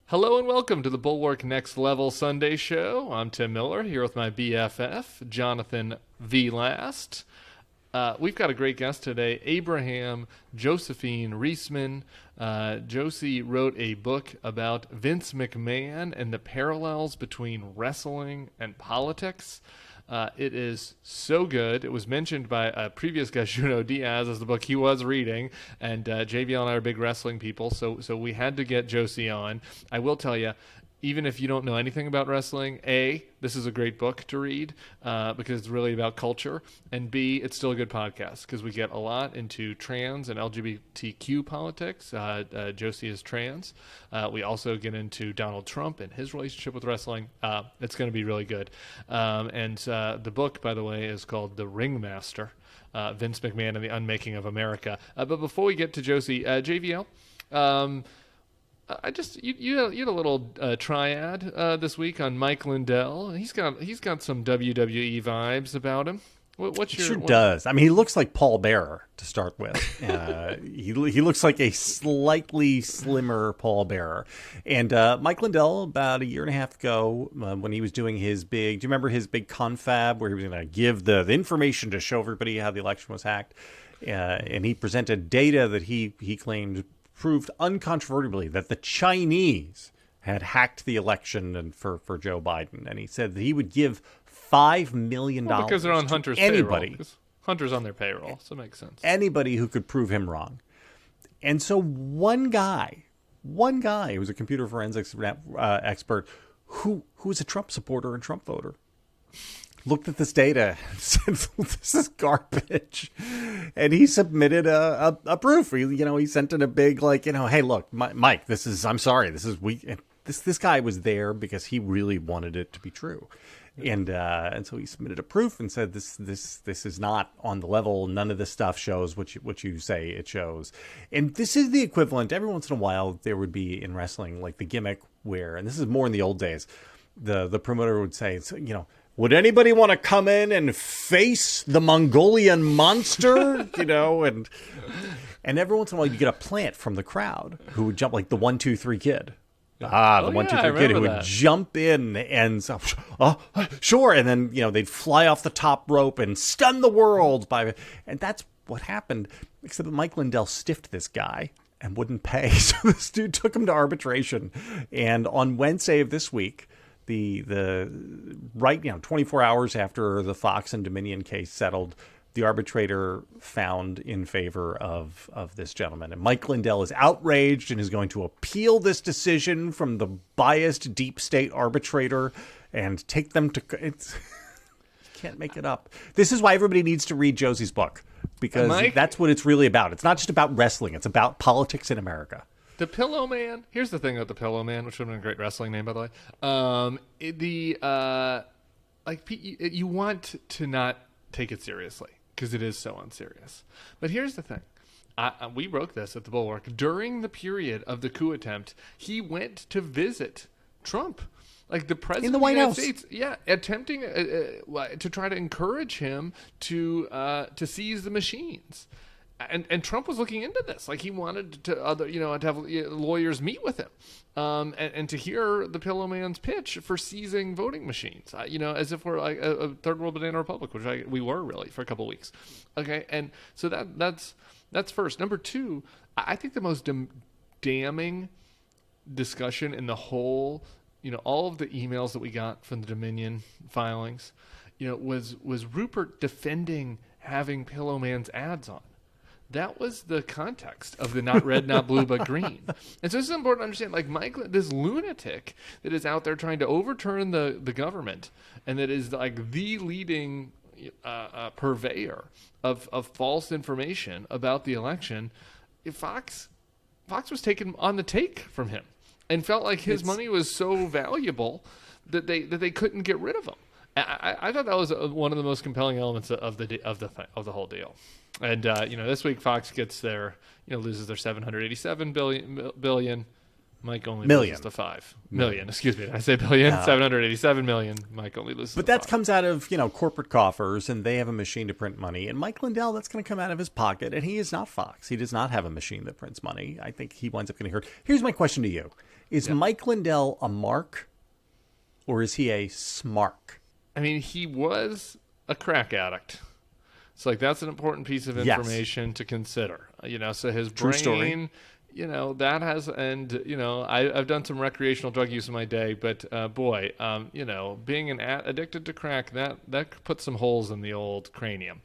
Hello and welcome to the Bulwark Next Level Sunday Show. I'm Tim Miller here with my BFF, Jonathan V. Last. We've got a great guest today, Abraham Josephine Riesman. Josie wrote a book about Vince McMahon and the parallels between wrestling and politics. It is so good. It was mentioned by a previous guest, Juno Diaz, as the book he was reading, and JVL and I are big wrestling people, so we had to get Josie on. I will tell you, even if you don't know anything about wrestling, A, this is a great book to read because it's really about culture, and B, it's still a good podcast because we get a lot into trans and LGBTQ politics. Josie is trans. We also get into Donald Trump and his relationship with wrestling. It's going to be really good. And the book, by the way, is called The Ringmaster, Vince McMahon and the Unmaking of America. But before we get to Josie, JVL, you had a little triad this week on Mike Lindell. He's got some WWE vibes about him. What's your? Sure does. I mean, he looks like Paul Bearer to start with. He looks like a slightly slimmer Paul Bearer. And Mike Lindell, about a year and a half ago, when he was doing his big, do you remember his big confab where he was going to give the information to show everybody how the election was hacked? And he presented data that he claimed proved uncontrovertibly that the Chinese had hacked the election and for Joe Biden. And he said that he would give $5 million because they're on Hunter's anybody. Payroll. Hunter's on their payroll, so it makes sense. Anybody who could prove him wrong. And so one guy who was a computer forensics expert who was a Trump supporter and Trump voter looked at this data and said, this is garbage. And he submitted a proof. He sent in a big, hey, look, Mike, I'm sorry. This guy was there because he really wanted it to be true. And so he submitted a proof and said, this is not on the level. None of this stuff shows what you say it shows. And this is the equivalent. Every once in a while, there would be in wrestling, like the gimmick where, and this is more in the old days, the promoter would say, would anybody want to come in and face the Mongolian monster? And every once in a while you get a plant from the crowd who would jump, like the 1, 2, 3 kid. The 1, 2, 3 kid who would jump in and sure, and then they'd fly off the top rope and stun the world and that's what happened. Except that Mike Lindell stiffed this guy and wouldn't pay, so this dude took him to arbitration. And on Wednesday of this week, the 24 hours after the Fox and Dominion case settled, the arbitrator found in favor of this gentleman. And Mike Lindell is outraged and is going to appeal this decision from the biased deep state arbitrator and take them to... You can't make it up. This is why everybody needs to read Josie's book, because that's what it's really about. It's not just about wrestling. It's about politics in America. The Pillow Man. Here's the thing about the Pillow Man, which would have been a great wrestling name, by the way. You want to not take it seriously because it is so unserious. But here's the thing. We wrote this at the Bulwark. During the period of the coup attempt, he went to visit Trump, like the president in the White House. States, attempting to try to encourage him to seize the machines. And Trump was looking into this, like he wanted to have lawyers meet with him, and to hear the Pillow Man's pitch for seizing voting machines, as if we're like a third world banana republic, which we were really for a couple of weeks. Okay, and so that's first. Number two, I think the most damning discussion in the whole, all of the emails that we got from the Dominion filings, was Rupert defending having Pillow Man's ads on. That was the context of the not red, not blue, but green. And so this is important to understand. Like Mike, this lunatic that is out there trying to overturn the government and that is like the leading purveyor of false information about the election, Fox was taken on the take from him and felt like his money was so valuable that they couldn't get rid of him. I thought that was one of the most compelling elements of the whole deal. And this week Fox gets loses their $787 billion. Mike only Million. loses to 5 million. Excuse me. Did I say billion? 787 million. Mike only loses But to that 5. comes out of, corporate coffers, and they have a machine to print money. And Mike Lindell, that's going to come out of his pocket. And he is not Fox. He does not have a machine that prints money. I think he winds up getting hurt. Here's my question to you. Is Mike Lindell a mark, or is he a smark? I mean, he was a crack addict. So, that's an important piece of information to consider. So his True brain... story. That has, and, I've done some recreational drug use in my day, but, being addicted to crack, that puts some holes in the old cranium.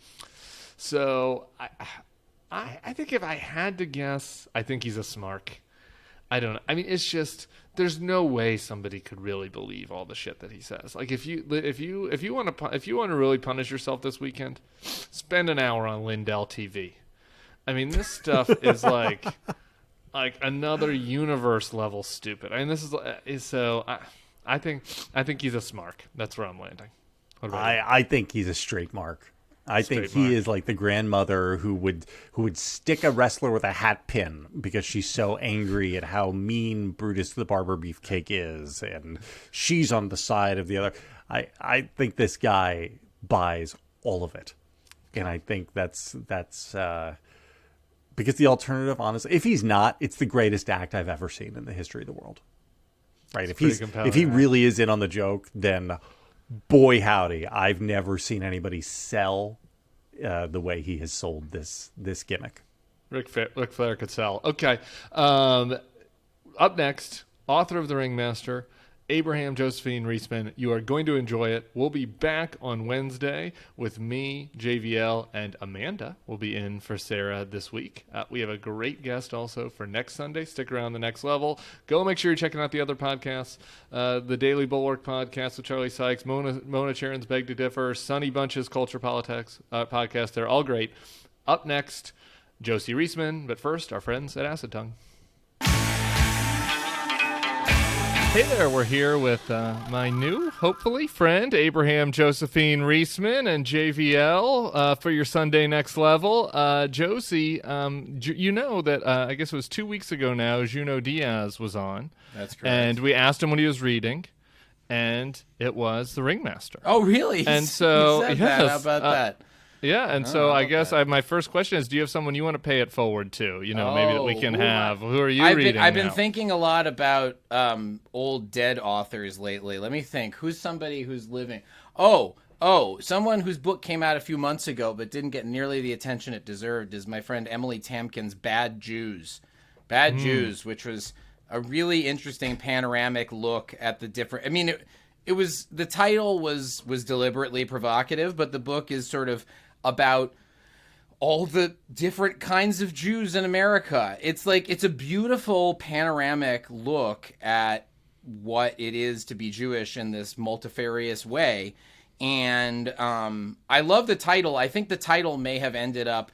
So I think if I had to guess, I think he's a smark. I don't know. I mean, it's just, there's no way somebody could really believe all the shit that he says. Like, if you want to really punish yourself this weekend, spend an hour on Lindell TV. I mean, this stuff is like another universe level stupid. I mean, this is so. I think he's a smark. That's where I'm landing. What about you? I think he's a straight mark. I think he is like the grandmother who would stick a wrestler with a hat pin because she's so angry at how mean Brutus the Barber Beefcake is, and she's on the side of the other. I think this guy buys all of it, and I think that's because the alternative, honestly, if he's not, it's the greatest act I've ever seen in the history of the world. Right? If he really is in on the joke, then boy howdy, I've never seen anybody sell the way he has sold this gimmick. Ric Flair could sell. Okay. Up next, author of The Ringmaster, Abraham Josephine Riesman. You are going to enjoy it. We'll be back on Wednesday with me, JVL, and Amanda will be in for Sarah this week. We have a great guest also for next Sunday. Stick around the next level. Go make sure you're checking out the other podcasts. The Daily Bulwark podcast with Charlie Sykes, Mona Charon's Beg to Differ, Sunny Bunch's Culture Politics podcast. They're all great. Up next, Josie Riesman. But first, our friends at Acid Tongue. Hey there, we're here with my new, hopefully, friend, Abraham Josephine Riesman and JVL for your Sunday Next Level. Josie, you know that I guess it was 2 weeks ago now, Juno Diaz was on. That's correct. And we asked him what he was reading, and it was The Ringmaster. Oh, really? And so, he said yes, that. How about that? Yeah, and so I guess my first question is, do you have someone you want to pay it forward to? Maybe that we can have. Who are you reading I've now? been thinking a lot about old dead authors lately. Let me think. Who's somebody who's living? Oh, someone whose book came out a few months ago but didn't get nearly the attention it deserved is my friend Emily Tamkin's Bad Jews. Bad Jews, which was a really interesting panoramic look at the different... I mean, it was... The title was deliberately provocative, but the book is sort of about all the different kinds of Jews in America. It's a beautiful panoramic look at what it is to be Jewish in this multifarious way. And I love the title. I think the title may have ended up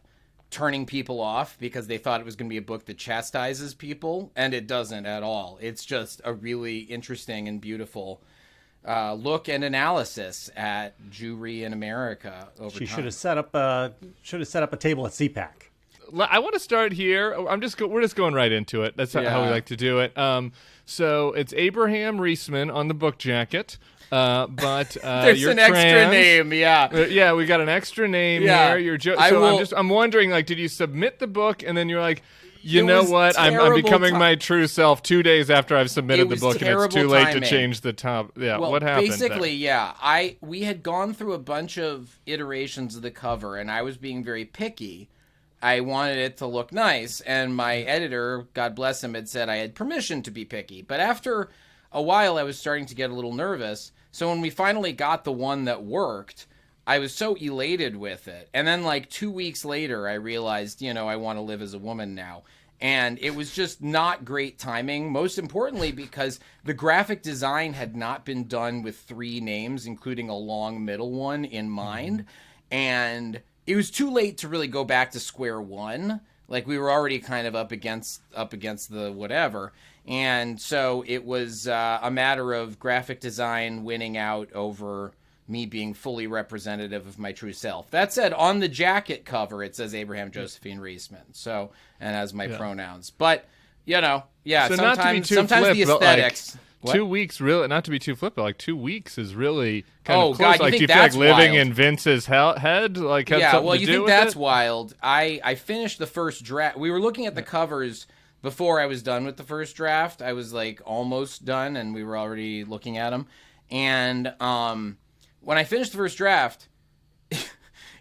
turning people off because they thought it was going to be a book that chastises people, and it doesn't at all. It's just a really interesting and beautiful look and analysis at Jewry in America over time. She should have set up a table at CPAC. I want to start here. We're just going right into it. That's how we like to do it. So it's Abraham Riesman on the book jacket. But there's you're an extra name, yeah, we got an extra name here. I'm wondering, did you submit the book and then you're like, you know what? I'm becoming my true self 2 days after I've submitted the book, and it's too late to change the top. Yeah, well, what happened? Basically, we had gone through a bunch of iterations of the cover, and I was being very picky. I wanted it to look nice, and my editor, God bless him, had said I had permission to be picky. But after a while, I was starting to get a little nervous. So when we finally got the one that worked, I was so elated with it. And then 2 weeks later, I realized, I want to live as a woman now. And it was just not great timing, most importantly because the graphic design had not been done with 3 names, including a long middle one in mind. And it was too late to really go back to square one. We were already kind of up against the whatever. And so it was a matter of graphic design winning out over me being fully representative of my true self. That said, on the jacket cover, it says Abraham Josephine Riesman. So, and as my pronouns. But Yeah. So not to be too sometimes flip, the but, like, aesthetics. What? 2 weeks, really, not to be too flip, but like 2 weeks is really kind Oh, of close. God, you like, think do you feel like that's living wild? in Vince's head like had Yeah, something well, to you do think with that's it? wild. I finished the first draft. We were looking at the covers before I was done with the first draft. I was like almost done, and we were already looking at them. And when I finished the first draft,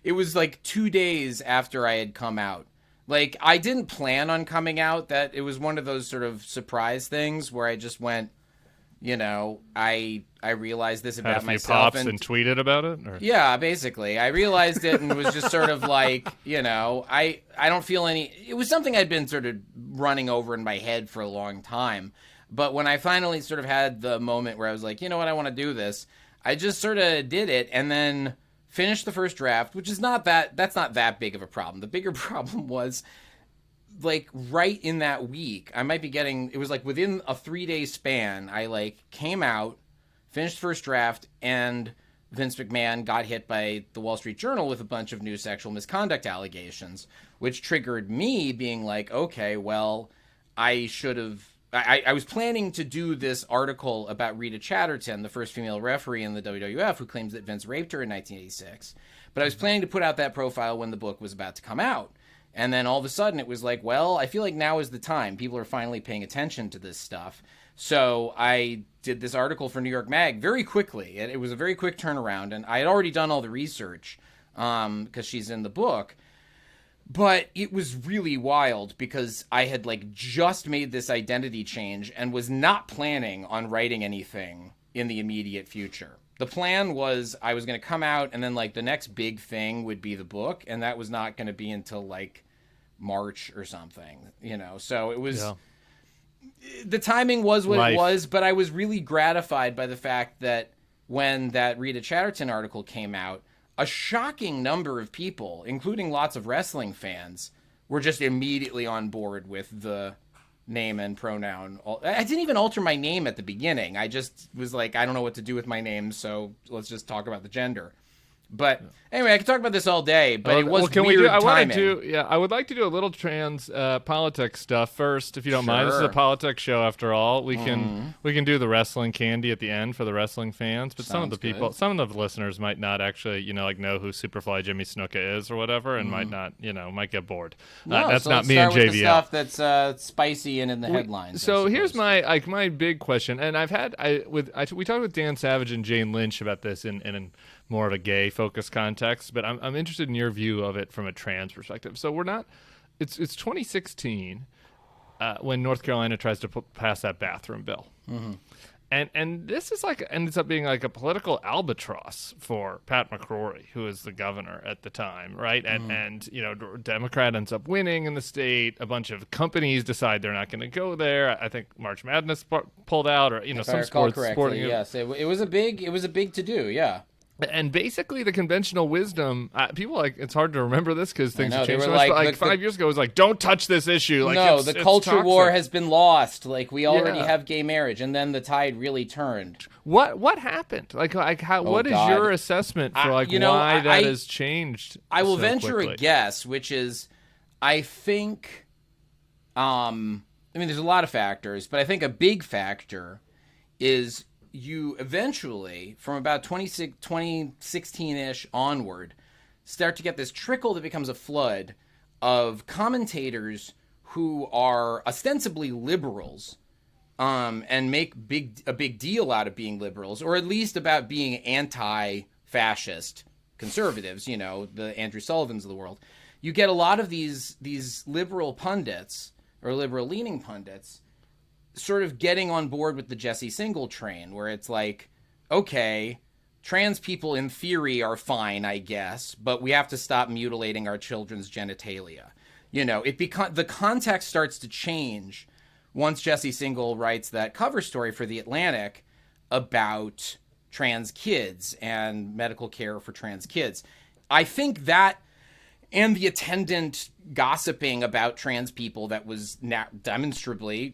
it was like 2 days after I had come out. Like, I didn't plan on coming out. That it was one of those sort of surprise things where I just went, I realized this Had about a few myself pops and tweeted about it? Or? yeah, basically. I realized it and was just sort of like, I don't feel any... It was something I'd been sort of running over in my head for a long time. But when I finally sort of had the moment where I was like, you know what, I want to do this, I just sort of did it and then finished the first draft, which is that's not that big of a problem. The bigger problem was, like, right in that week, I might be getting... It was like within a 3-day span, I, like, came out, finished the first draft, and Vince McMahon got hit by the Wall Street Journal with a bunch of new sexual misconduct allegations, which triggered me being like, okay, well, I should have... I was planning to do this article about Rita Chatterton, the first female referee in the WWF, who claims that Vince raped her in 1986. But I was planning to put out that profile when the book was about to come out. And then all of a sudden it was like, well, I feel like now is the time. People are finally paying attention to this stuff. So I did this article for New York Mag very quickly. It was a very quick turnaround. And I had already done all the research because she's in the book. But it was really wild because I had like just made this identity change and was not planning on writing anything in the immediate future. The plan was I was going to come out and then like the next big thing would be the book. And that was not going to be until like March or something, So it was, the timing was what it was, but I was really gratified by the fact that when that Rita Chatterton article came out, a shocking number of people, including lots of wrestling fans, were just immediately on board with the name and pronoun. I didn't even alter my name at the beginning. I just was like, I don't know what to do with my name, so let's just talk about the gender. But anyway, I could talk about this all day, but it was weird timing. I would like to do a little trans politics stuff first, if you don't mind. This is a politics show, after all. We can do the wrestling candy at the end for the wrestling fans. But some of the listeners might not actually, know who Superfly Jimmy Snuka is or whatever, and might not, might get bored. That's not me and JVL. With the stuff that's spicy and in the headlines. So here's my big question, and we talked with Dan Savage and Jane Lynch about this in more of a gay focused context, but I'm interested in your view of it from a trans perspective. So it's 2016 when North Carolina tries to pass that bathroom bill. Mm-hmm. And this is ends up being like a political albatross for Pat McCrory, who is the governor at the time, right? And Democrat ends up winning in the state. A bunch of companies decide they're not going to go there. I think March Madness pulled out, or some sporting. Yes, it was a big to do. Yeah. And basically, the conventional wisdom, people it's hard to remember this because things have changed so much. But 5 years ago, it was like, don't touch this issue. The culture war has been lost. Like, we already have gay marriage, and then the tide really turned. What happened? What is your assessment for why that has changed? I will so venture quickly? a guess, which is, I think, there's a lot of factors, but I think a big factor is you eventually, from about 2016-ish onward, start to get this trickle that becomes a flood of commentators who are ostensibly liberals and make a big deal out of being liberals, or at least about being anti-fascist conservatives, the Andrew Sullivans of the world. You get a lot of these liberal pundits, or liberal-leaning pundits, sort of getting on board with the Jesse Single train, where it's like, okay, trans people in theory are fine, I guess, but we have to stop mutilating our children's genitalia. The context starts to change once Jesse Single writes that cover story for The Atlantic about trans kids and medical care for trans kids. I think that, and the attendant gossiping about trans people that was demonstrably,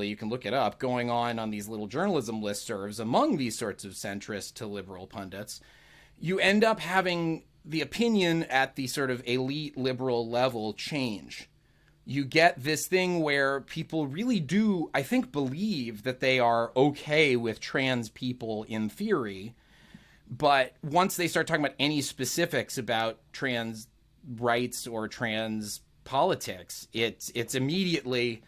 you can look it up, going on these little journalism listservs among these sorts of centrist to liberal pundits, you end up having the opinion at the sort of elite liberal level change. you get this thing where people really do, I think, believe that they are okay with trans people in theory. But once they start talking about any specifics about trans rights or trans politics, it's immediately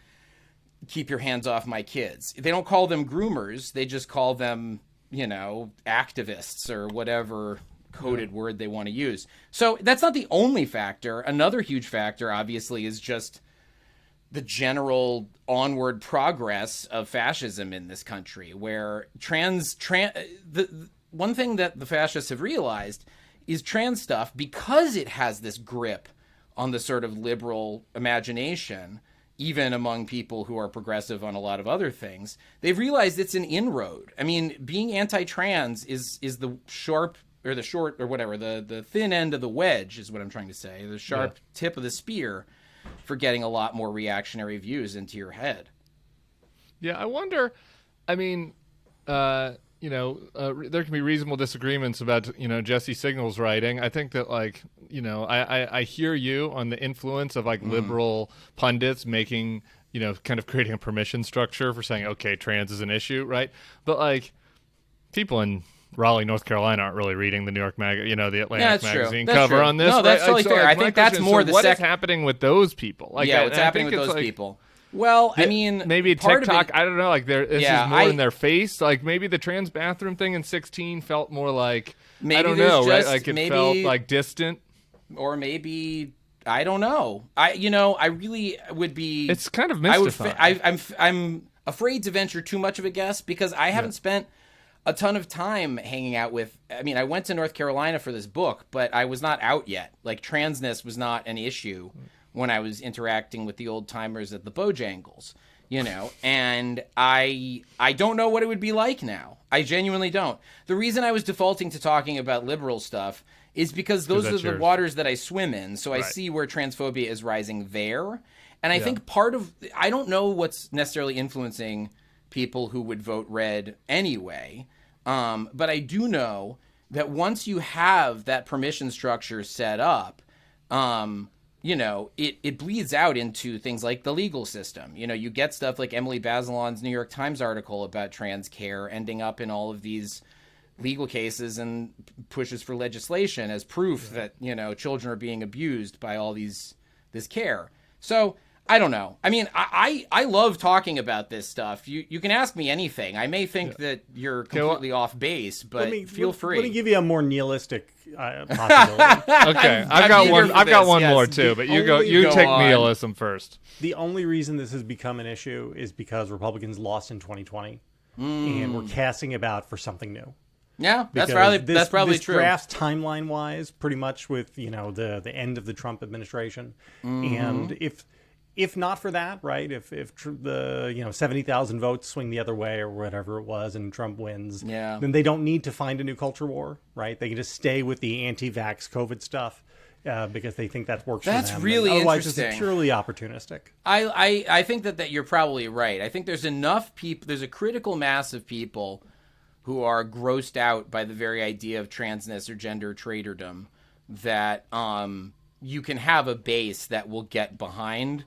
keep your hands off my kids. They don't call them groomers. They just call them, activists or whatever coded word they want to use. So that's not the only factor. Another huge factor, obviously, is just the general onward progress of fascism in this country, where the one thing that the fascists have realized is trans stuff, because it has this grip on the sort of liberal imagination, even among people who are progressive on a lot of other things, they've realized it's an inroad. I mean, being anti-trans is the sharp or the short or whatever, the thin end of the wedge is what I'm trying to say, the sharp tip of the spear for getting a lot more reactionary views into your head. Yeah, I wonder, I mean, there can be reasonable disagreements about, Jesse Signal's writing. I think that, I hear you on the influence of, liberal pundits making, kind of creating a permission structure for saying, okay, trans is an issue, right? But, people in Raleigh, North Carolina aren't really reading the New York the Atlantic magazine cover on this. No, that's totally fair. I think that's more the what is happening with those people? What's happening with those people? Well, I mean, maybe TikTok. I don't know. This is more in their face. Maybe the trans bathroom thing in 2016 felt more like I don't know, right? It felt distant, or maybe I don't know. I really would be. It's kind of mystifying. I'm afraid to venture too much of a guess because I haven't spent a ton of time hanging out with. I mean, I went to North Carolina for this book, but I was not out yet. Transness was not an issue when I was interacting with the old timers at the Bojangles, and I don't know what it would be like now. I genuinely don't. The reason I was defaulting to talking about liberal stuff is because those are the waters that I swim in. So I see where transphobia is rising there. And I think I don't know what's necessarily influencing people who would vote red anyway. But I do know that once you have that permission structure set up, it bleeds out into things like the legal system. You get stuff like Emily Bazelon's New York Times article about trans care ending up in all of these legal cases and pushes for legislation as proof that, children are being abused by all this care. So I don't know. I mean, I love talking about this stuff. You can ask me anything. I may think that you're completely off base, but feel free. Let me give you a more nihilistic possibility. Okay, I've got one more too, but you take nihilism first. The only reason this has become an issue is because Republicans lost in 2020, and we're casting about for something new. Yeah, that's probably true. Drafts timeline-wise, pretty much with the end of the Trump administration, and if not for that, right? If the 70,000 votes swing the other way or whatever it was, and Trump wins, then they don't need to find a new culture war, right? They can just stay with the anti-vax COVID stuff because they think that works. That's for them. really otherwise interesting. It's purely opportunistic. I think that you're probably right. I think there's enough people. There's a critical mass of people who are grossed out by the very idea of transness or gender traitordom that you can have a base that will get behind.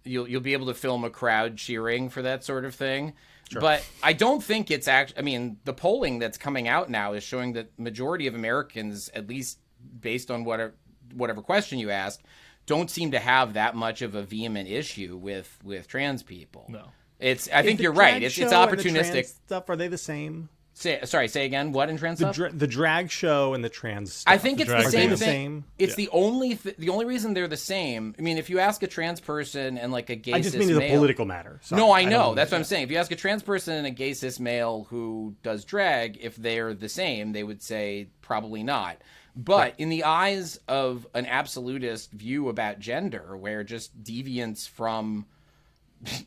You'll be able to film a crowd cheering for that sort of thing. Sure. But I don't think it's actually, I mean, the polling that's coming out now is showing that majority of Americans, at least based on whatever question you ask, don't seem to have that much of a vehement issue with trans people. No. I think you're right. It's opportunistic. Stuff, are they the same? Say again. What in trans stuff? The drag show and the trans stuff. I think it's the same thing. Same? It's the only reason they're the same. I mean, if you ask a trans person and like a gay cis male, I just mean the political matter. Sorry, no, I know. That's what I'm saying. If you ask a trans person and a gay cis male who does drag, if they're the same, they would say probably not. But in the eyes of an absolutist view about gender, where just deviance from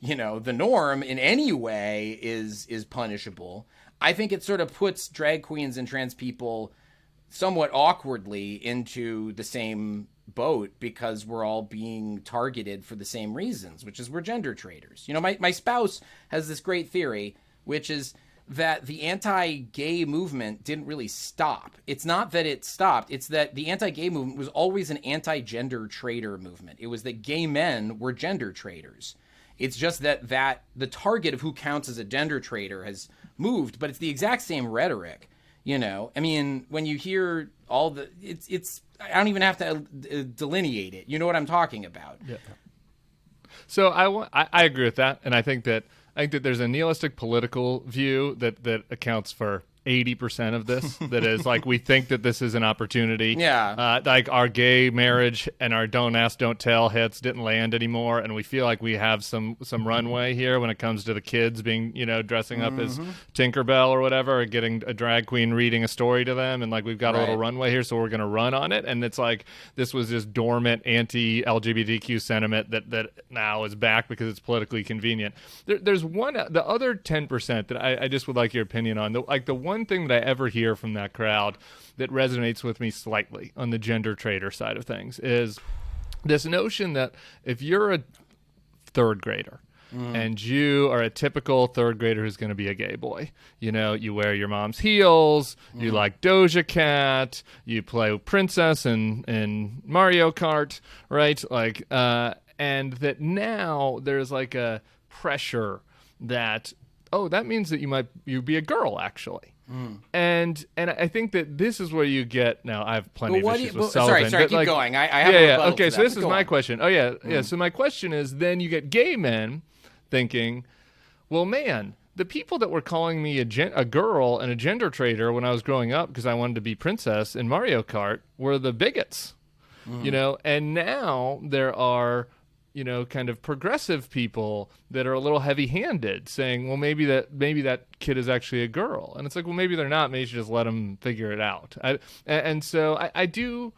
the norm in any way is punishable, I think it sort of puts drag queens and trans people somewhat awkwardly into the same boat because we're all being targeted for the same reasons, which is we're gender traitors. My spouse has this great theory, which is that the anti-gay movement didn't really stop. It's not that it stopped. It's that the anti-gay movement was always an anti-gender traitor movement. It was that gay men were gender traitors. It's just that the target of who counts as a gender traitor has moved, but it's the exact same rhetoric. You know, I mean, when you hear all the, it's I don't even have to delineate it. You know what I'm talking about. Yeah. So I agree with that, and I think that there's a nihilistic political view that accounts for 80% of this. That is like, we think that this is an opportunity. Yeah. Like our gay marriage and our don't ask, don't tell hits didn't land anymore, and we feel like we have some runway here when it comes to the kids being, dressing up as Tinkerbell or whatever, or getting a drag queen reading a story to them, and like we've got a little runway here, so we're going to run on it. And it's like this was just dormant anti-LGBTQ sentiment that now is back because it's politically convenient. There's the other 10% that I just would like your opinion on. The one thing that I ever hear from that crowd that resonates with me slightly on the gender traitor side of things is this notion that if you're a third grader and you are a typical third grader who's going to be a gay boy, you wear your mom's heels, you like Doja Cat, you play princess in Mario Kart, right? Like, and that now there's like a pressure that, oh, that means that you be a girl actually. And I think that this is where you get, now I have plenty of issues with Sullivan. Sorry, keep going. I have a rebuttal okay, to so that, this but is go my on. question. Oh yeah. So my question is, then you get gay men thinking, well, man, the people that were calling me a girl and a gender traitor when I was growing up because I wanted to be princess in Mario Kart were the bigots, and now there are kind of progressive people that are a little heavy-handed, saying, well, maybe that kid is actually a girl, and it's like, well, maybe they're not. Maybe you should just let them figure it out. So I do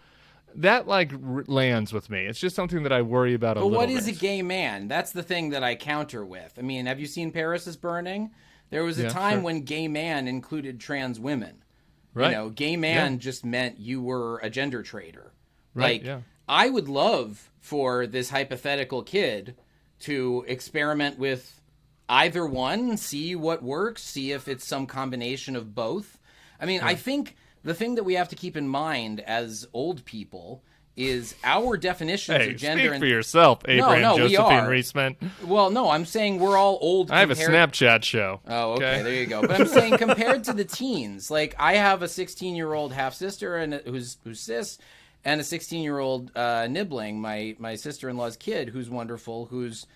that, lands with me. It's just something that I worry about a little. But what is bit. a gay man? That's the thing that I counter with. I mean, have you seen Paris is Burning? There was a time when gay man included trans women. Right. Gay man just meant you were a gender traitor. Right. I would love for this hypothetical kid to experiment with either one, see what works, see if it's some combination of both. I mean, I think the thing that we have to keep in mind as old people is our definitions of gender. Speak for yourself, Abraham Josephine we Riesman. Well, no, I'm saying we're all old. I have a Snapchat show. Oh, okay, there you go. But I'm saying compared to the teens, like I have a 16-year-old half sister and who's cis, and a 16-year-old nibbling, my sister-in-law's kid, who's wonderful, who's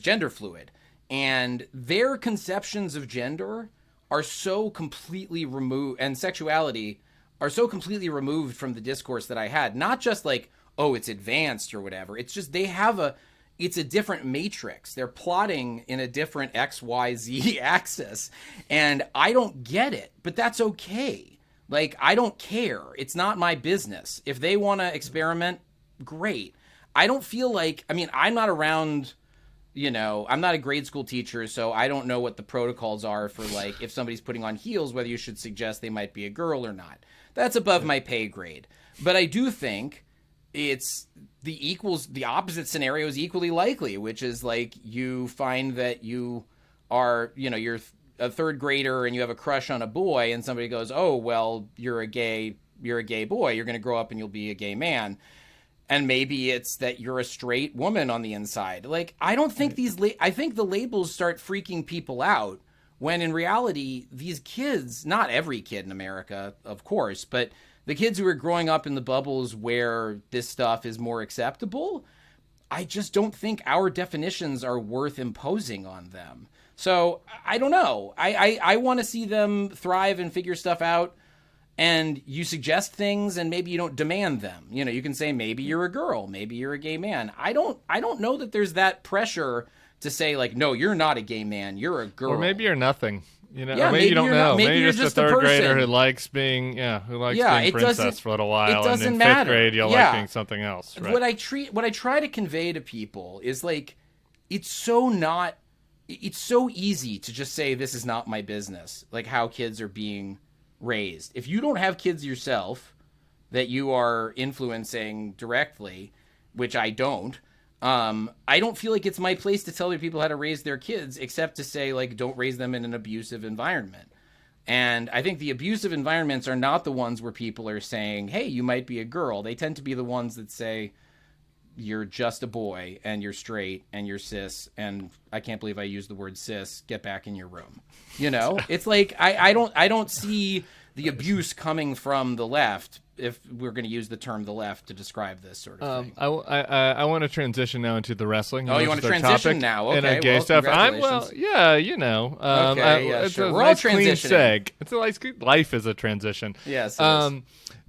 gender fluid, and their conceptions of gender are so completely removed, and sexuality are so completely removed from the discourse that I had. Not just like, oh, it's advanced or whatever. It's just it's a different matrix. They're plotting in a different XYZ axis, and I don't get it, but that's okay. Like, I don't care. It's not my business. If they want to experiment, great. I don't feel like, I mean, I'm not around, I'm not a grade school teacher, so I don't know what the protocols are for, like, if somebody's putting on heels, whether you should suggest they might be a girl or not. That's above my pay grade. But I do think it's the opposite scenario is equally likely, which is, like, you find that you are, you're a third grader and you have a crush on a boy, and somebody goes, oh, well, you're a gay boy, you're going to grow up and you'll be a gay man, and maybe it's that you're a straight woman on the inside. Like, I don't think I think the labels start freaking people out, when in reality these kids, not every kid in America, of course, but the kids who are growing up in the bubbles where this stuff is more acceptable, I just don't think our definitions are worth imposing on them. So I don't know. I want to see them thrive and figure stuff out. And you suggest things, and maybe you don't demand them. You can say maybe you're a girl, maybe you're a gay man. I don't know that there's that pressure to say, like, no, you're not a gay man, you're a girl. Or maybe you're nothing. Yeah, or maybe you don't know. Maybe you're just a third a person grader who likes being being princess for a little while, it doesn't and in matter. 5th grade you'll like being something else. Right? What I try to convey to people is, like, it's so easy to just say this is not my business, like how kids are being raised. If you don't have kids yourself that you are influencing directly, which I don't, I don't feel like it's my place to tell other people how to raise their kids, except to say, like, don't raise them in an abusive environment. And I think the abusive environments are not the ones where people are saying, hey, you might be a girl. They tend to be the ones that say, you're just a boy and you're straight and you're cis. And I can't believe I used the word cis. Get back in your room. You know, it's like, I don't see the abuse coming from the left, if we're going to use the term the left to describe this sort of thing. I want to transition now into the wrestling. Oh, you want to transition now? Okay, and gay stuff. Congratulations. It's sure. a We're all nice clean transitioning. seg. It's a nice life is a transition. Yes. It is.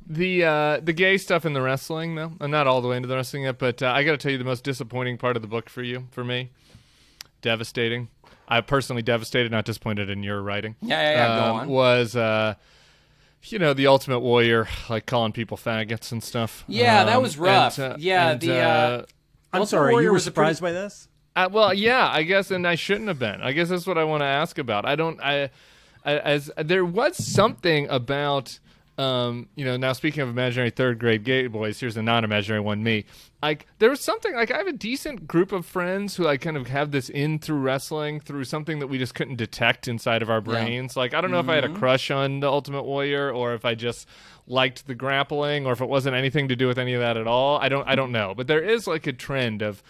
The gay stuff in the wrestling, though. I'm not all the way into the wrestling yet, but I got to tell you the most disappointing part of the book for me. Devastating. I personally devastated, not disappointed in your writing. Yeah. Go on. Was the Ultimate Warrior, like calling people faggots and stuff. Yeah, that was rough. I'm sorry, you were surprised by this? Well, yeah, I guess, and I shouldn't have been. I guess that's what I want to ask about. There was something about, now speaking of imaginary third grade gay boys, here's a non-imaginary one, me. Like, there was something, like, I have a decent group of friends who, like, kind of have this in through wrestling, through something that we just couldn't detect inside of our brains. Yeah. Like, I don't know if I had a crush on the Ultimate Warrior, or if I just liked the grappling, or if it wasn't anything to do with any of that at all. I don't know. But there is, like, a trend of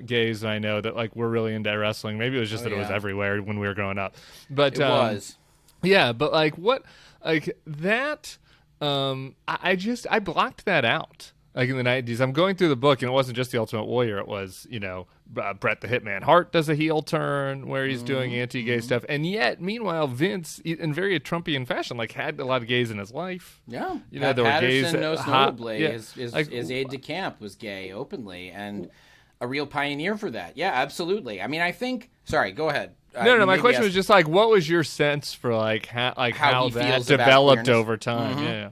gays I know that, like, were really into wrestling. Maybe it was just it was everywhere when we were growing up. But it was. Yeah, but, like, what, like, that, I blocked that out. Like in the 90s, I'm going through the book, and it wasn't just the Ultimate Warrior. It was, Bret the Hitman Hart does a heel turn where he's doing anti-gay stuff. And yet, meanwhile, Vince, in very Trumpian fashion, like, had a lot of gays in his life. Yeah. There were gays. Most notably, his aide de camp was gay openly, and a real pioneer for that. Yeah, absolutely. I mean, I think... Sorry, go ahead. No, my question was just, like, what was your sense for, like, how that developed over time? Mm-hmm. Yeah.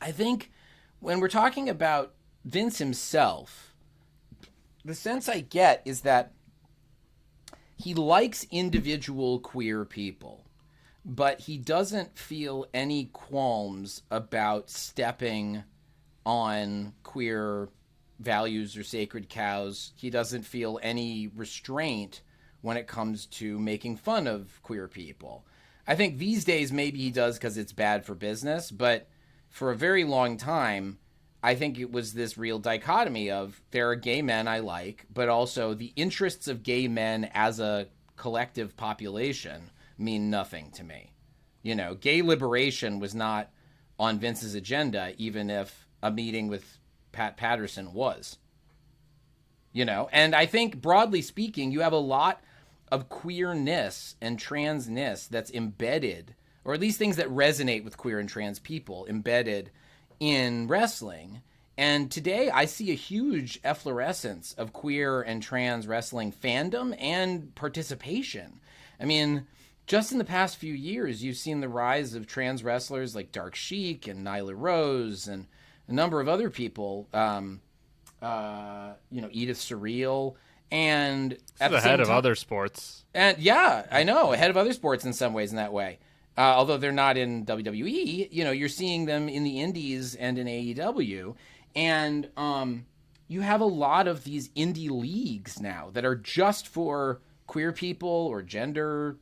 I think... when we're talking about Vince himself, the sense I get is that he likes individual queer people, but he doesn't feel any qualms about stepping on queer values or sacred cows. He doesn't feel any restraint when it comes to making fun of queer people. I think these days maybe he does because it's bad for business, but for a very long time, I think it was this real dichotomy of there are gay men I like, but also the interests of gay men as a collective population mean nothing to me. Gay liberation was not on Vince's agenda, even if a meeting with Pat Patterson was. And I think broadly speaking, you have a lot of queerness and transness that's embedded, or at least things that resonate with queer and trans people embedded in wrestling. And today I see a huge efflorescence of queer and trans wrestling fandom and participation. I mean, just in the past few years, you've seen the rise of trans wrestlers like Dark Sheik and Nyla Rose and a number of other people, Edith Surreal, and at the head of other sports. And yeah, I know, ahead of other sports in some ways in that way. Although they're not in WWE, you're seeing them in the indies and in AEW. And you have a lot of these indie leagues now that are just for queer people or gender,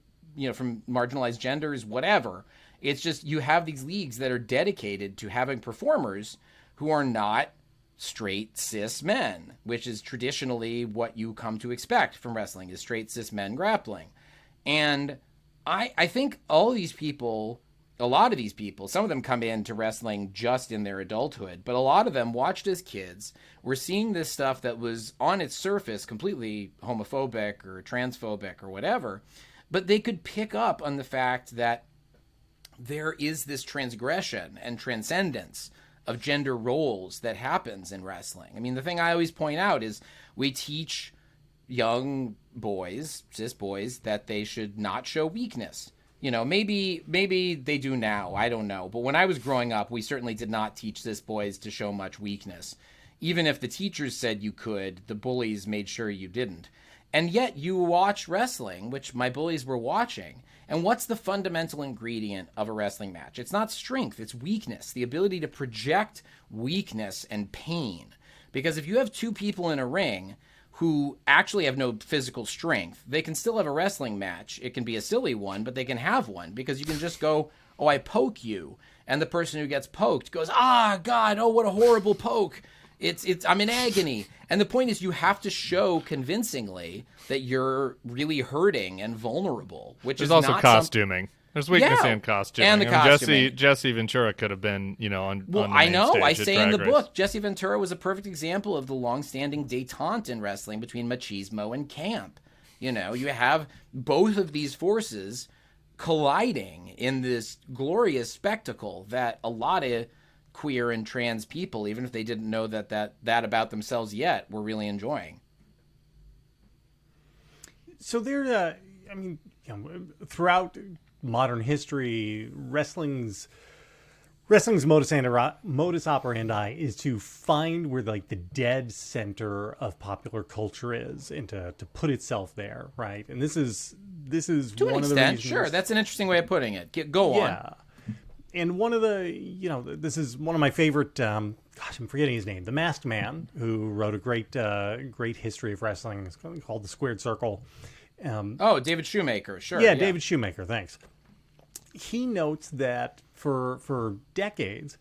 from marginalized genders, whatever. It's just you have these leagues that are dedicated to having performers who are not straight cis men, which is traditionally what you come to expect from wrestling, is straight cis men grappling. And I think all of these people, a lot of these people, some of them come into wrestling just in their adulthood, but a lot of them watched as kids, were seeing this stuff that was on its surface completely homophobic or transphobic or whatever, but they could pick up on the fact that there is this transgression and transcendence of gender roles that happens in wrestling. I mean, the thing I always point out is we teach young boys, cis boys, that they should not show weakness. Maybe they do now. I don't know. But when I was growing up, we certainly did not teach cis boys to show much weakness. Even if the teachers said you could, the bullies made sure you didn't. And yet you watch wrestling, which my bullies were watching. And what's the fundamental ingredient of a wrestling match? It's not strength, it's weakness, the ability to project weakness and pain. Because if you have two people in a ring who actually have no physical strength, they can still have a wrestling match. It can be a silly one, but they can have one because you can just go, oh, I poke you. And the person who gets poked goes, ah, God, oh, what a horrible poke. I'm in agony. And the point is you have to show convincingly that you're really hurting and vulnerable, which There's is also not costuming. There's weakness Yeah. in costuming. And the I mean, costuming. Jesse Ventura could have been, on Well, on the I main know. stage I at say in the Drag Race. book, Jesse Ventura was a perfect example of the long-standing détente in wrestling between machismo and camp. You have both of these forces colliding in this glorious spectacle that a lot of queer and trans people, even if they didn't know that about themselves yet, were really enjoying. So there, throughout modern history, wrestling's modus operandi is to find where the dead center of popular culture is, and to put itself there, right? And this is To one an of the extent, reasons. sure. That's an interesting way of putting it. Go on. Yeah. And one of the, this is one of my favorite, I'm forgetting his name, The Masked Man, who wrote a great history of wrestling. It's called The Squared Circle. David Shoemaker, sure. Yeah, David Shoemaker, thanks. He notes that for decades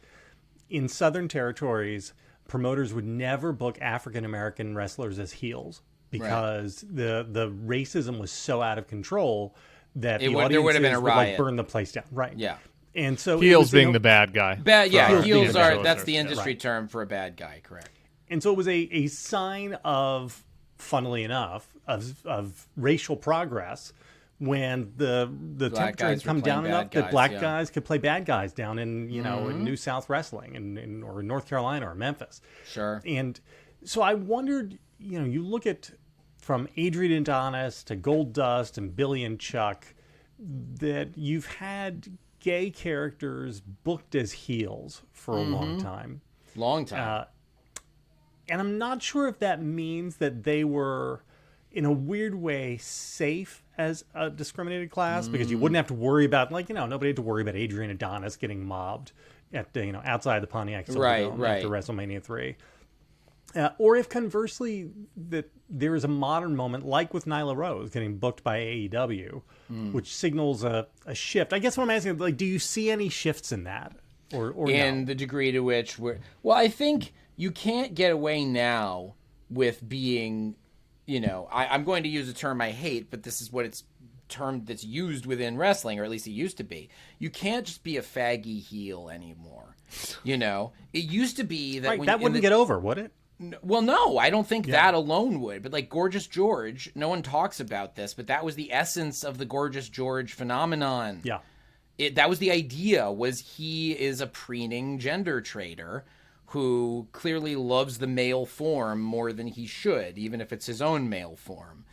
in Southern territories, promoters would never book African-American wrestlers as heels because the racism was so out of control that There the would have been a audiences would riot. burn the place down. Right. Yeah. And so Heels being the bad guy. Heels are, being that's the yeah. industry term for a bad guy, correct. And so it was a sign of, funnily enough, of racial progress when the temperature guys had come were playing down enough bad that black guys, yeah. guys could play bad guys down in in New South Wrestling or in North Carolina or Memphis. Sure. And so I wondered, you look at from Adrian Adonis to Gold Dust and Billy and Chuck, that you've had gay characters booked as heels for a long time. Long time. And I'm not sure if that means that they were, in a weird way, safe as a discriminated class, because you wouldn't have to worry about, nobody had to worry about Adrian Adonis getting mobbed at, outside the Pontiac Silverdome after WrestleMania 3. Or if conversely, that there is a modern moment, like with Nyla Rose getting booked by AEW, which signals a shift. I guess what I'm asking, do you see any shifts in that? Or in no? the degree to which I think you can't get away now with being, I'm going to use a term I hate, but this is what it's term that's used within wrestling, or at least it used to be. You can't just be a faggy heel anymore. It used to be that that wouldn't get over, would it? Well, no, I don't think that alone would. But like Gorgeous George, no one talks about this, but that was the essence of the Gorgeous George phenomenon. Yeah. That was the idea, was he is a preening gender traitor who clearly loves the male form more than he should, even if it's his own male form.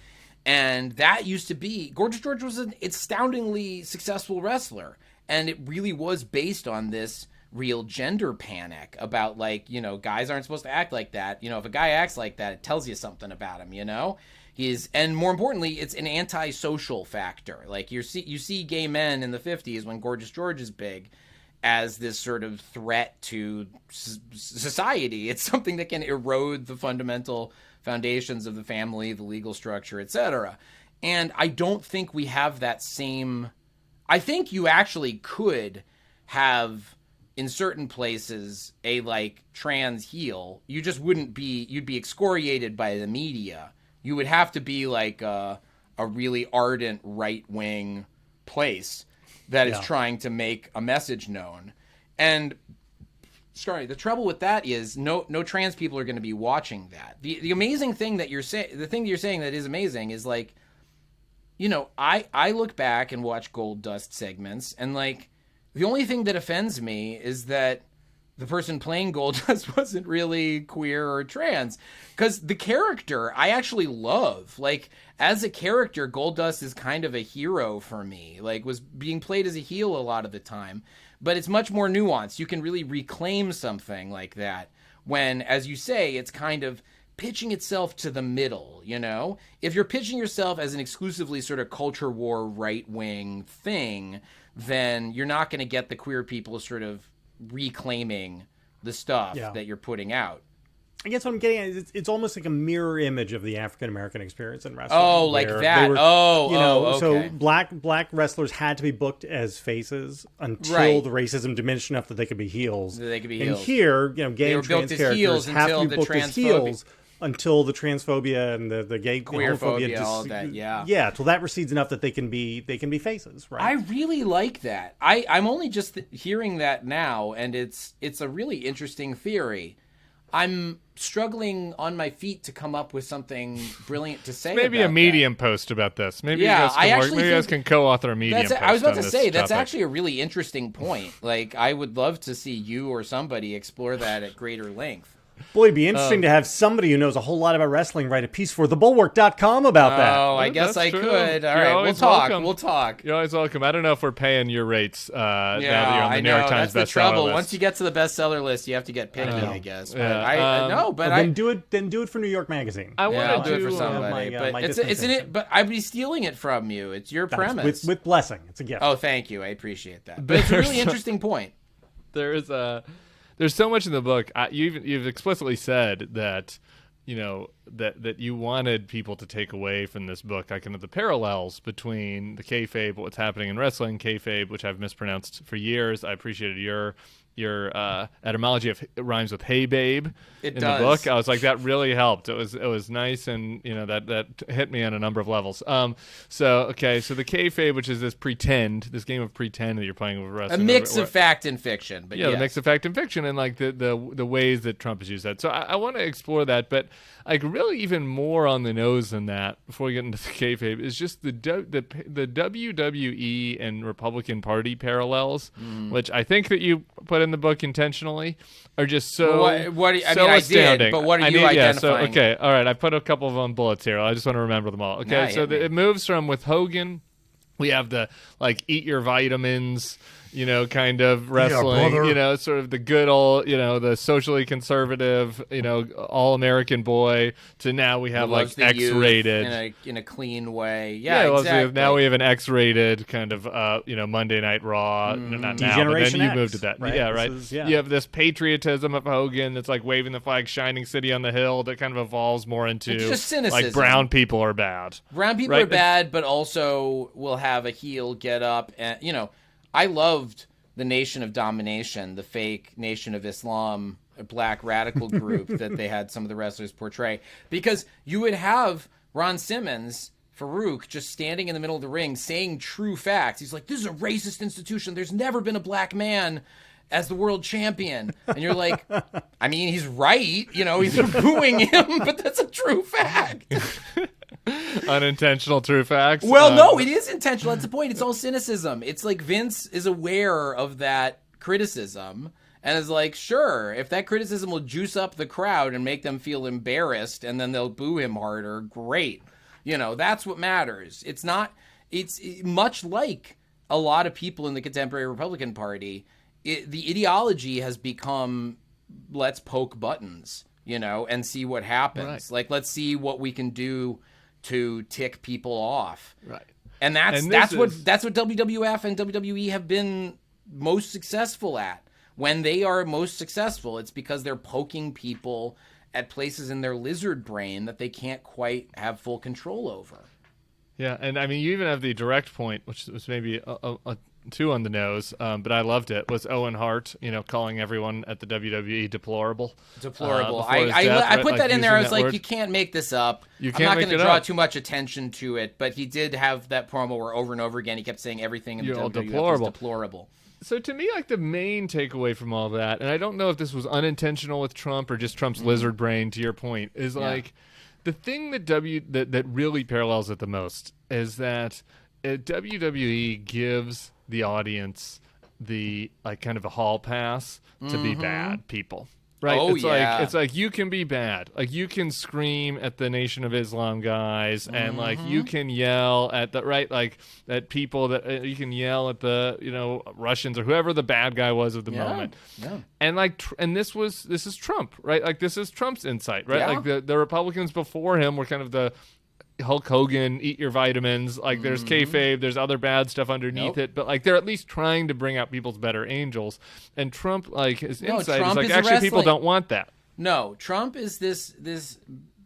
And that used to be, Gorgeous George was an astoundingly successful wrestler. And it really was based on this real gender panic about guys aren't supposed to act like that. If a guy acts like that, it tells you something about him, and more importantly, it's an anti-social factor. Like you see gay men in the 50s when Gorgeous George is big as this sort of threat to society. It's something that can erode the fundamental foundations of the family, the legal structure, etc. And I don't think we have that same. I think you actually could have, in certain places, a trans heel. You just you'd be excoriated by the media. You would have to be a really ardent right-wing place that is trying to make a message known. And the trouble with that is no trans people are going to be watching that. The amazing thing that you're saying, the thing that you're saying that is amazing is I look back and watch Gold Dust segments, and the only thing that offends me is that the person playing Gold Dust wasn't really queer or trans, because the character I actually love. As a character, Gold Dust is kind of a hero for me. Was being played as a heel a lot of the time, but it's much more nuanced. You can really reclaim something like that when, as you say, it's kind of pitching itself to the middle. If you're pitching yourself as an exclusively sort of culture war right-wing thing, then you're not going to get the queer people sort of reclaiming the stuff that you're putting out. I guess what I'm getting at is it's almost like a mirror image of the African American experience in wrestling. Oh, like where that. they were, Okay. So black wrestlers had to be booked as faces until Right. the racism diminished enough that they could be heels. And heels. Here, gay and trans characters have to be booked as heels until the transphobia and the gay queerphobia, all that. Yeah, till that recedes enough that they can be faces. Right. I really like that. I'm only just hearing that now, and it's a really interesting theory. I'm struggling on my feet to come up with something brilliant to say. Maybe about a Medium post about this. Maybe Yeah, you guys can co-author a Medium post. I was about to on say this that's topic. actually a really interesting point. Like, I would love to see you or somebody explore that at greater length. Boy, it'd be interesting to have somebody who knows a whole lot about wrestling write a piece for thebulwark.com about that. Oh, I guess That's I true. could. All You're right, we'll always talk. welcome. We'll talk. You're always welcome. I don't know if we're paying your rates now that you're on the I New York know. Times That's the bestseller trouble. list. Once you get to the bestseller list, you have to get picky, I guess. But Yeah. Then do it for New York Magazine. I Yeah, want I'll to do it for do somebody. my But but I'd be stealing it from you. It's your premise. with blessing. It's a gift. Oh, thank you. I appreciate that. But it's a really interesting point. there's so much in the book. You've explicitly said that that you wanted people to take away from this book, like the parallels between the kayfabe, what's happening in wrestling, kayfabe, which I've mispronounced for years. I appreciated your etymology of it rhymes with "hey babe" in the book. I was like, that really helped. It was nice, and that hit me on a number of levels. So the kayfabe, which is this game of pretend that you're playing with wrestling, A mix of fact and fiction. But the mix of fact and fiction, and like the ways that Trump has used that. So I want to explore that, but like really even more on the nose than that. Before we get into the kayfabe, is just the WWE and Republican Party parallels, which I think that you put in the book intentionally, are just so astounding. Did, but what are you identifying? Okay, all right. I put a couple of on bullets here. I just want to remember them all. Okay, it moves from with Hogan. We have the eat your vitamins, kind of wrestling, sort of the good old, the socially conservative, all-American boy, to now we have like X-rated in a clean way. Exactly. Now we have an X-rated kind of, Monday Night Raw. Not now, but then you moved to that. Right? Yeah, right. You have this patriotism of Hogan that's like waving the flag, shining city on the hill, that kind of evolves more into it's just cynicism. Like brown people are bad. Brown people are bad, but also will have a heel get up and I loved the Nation of Domination, the fake Nation of Islam, a black radical group that they had some of the wrestlers portray, because you would have Ron Simmons, Farouk, just standing in the middle of the ring saying true facts. He's like, this is a racist institution. There's never been a black man as the world champion. And you're like, I mean, he's right. He's booing him, but that's a true fact. Unintentional true facts. Well, no, it is intentional. That's the point. It's all cynicism. It's like Vince is aware of that criticism and is like, sure, if that criticism will juice up the crowd and make them feel embarrassed and then they'll boo him harder, great. That's what matters. It's much like a lot of people in the contemporary Republican Party. The ideology has become, let's poke buttons, and see what happens. Right. Like, let's see what we can do to tick people off. Right. And that's what WWF and WWE have been most successful at. When they are most successful, it's because they're poking people at places in their lizard brain that they can't quite have full control over. Yeah, and I mean, you even have the direct point, which was maybe a two on the nose, but I loved it, was Owen Hart, calling everyone at the WWE deplorable. Deplorable. I put that in there. I was like, word. You can't make this up. I'm not going to draw too much attention to it, but he did have that promo where over and over again he kept saying everything in the WWF was deplorable. So to me, like the main takeaway from all that, and I don't know if this was unintentional with Trump or just Trump's lizard brain, to your point, is like the thing that really parallels it the most is that WWE gives the audience the kind of a hall pass to be bad people. Right? Oh, it's like you can be bad. Like you can scream at the Nation of Islam guys and like you can yell at at people that you can yell at the Russians or whoever the bad guy was at the moment. Yeah. And this is Trump, right? Like this is Trump's insight, right? Yeah. Like the Republicans before him were kind of the Hulk Hogan, eat your vitamins. Like there's kayfabe, there's other bad stuff underneath it, but like they're at least trying to bring out people's better angels. And Trump, like his insight is like actually people don't want that. No, Trump is this,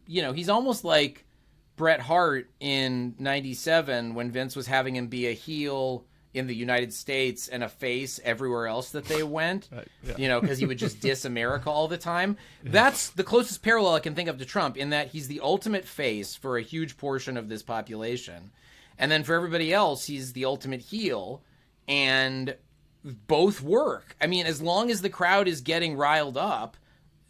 he's almost like Bret Hart in 97 when Vince was having him be a heel in the United States and a face everywhere else that they went, because he would just diss America all the time. That's the closest parallel I can think of to Trump, in that he's the ultimate face for a huge portion of this population. And then for everybody else, he's the ultimate heel, and both work. I mean, as long as the crowd is getting riled up,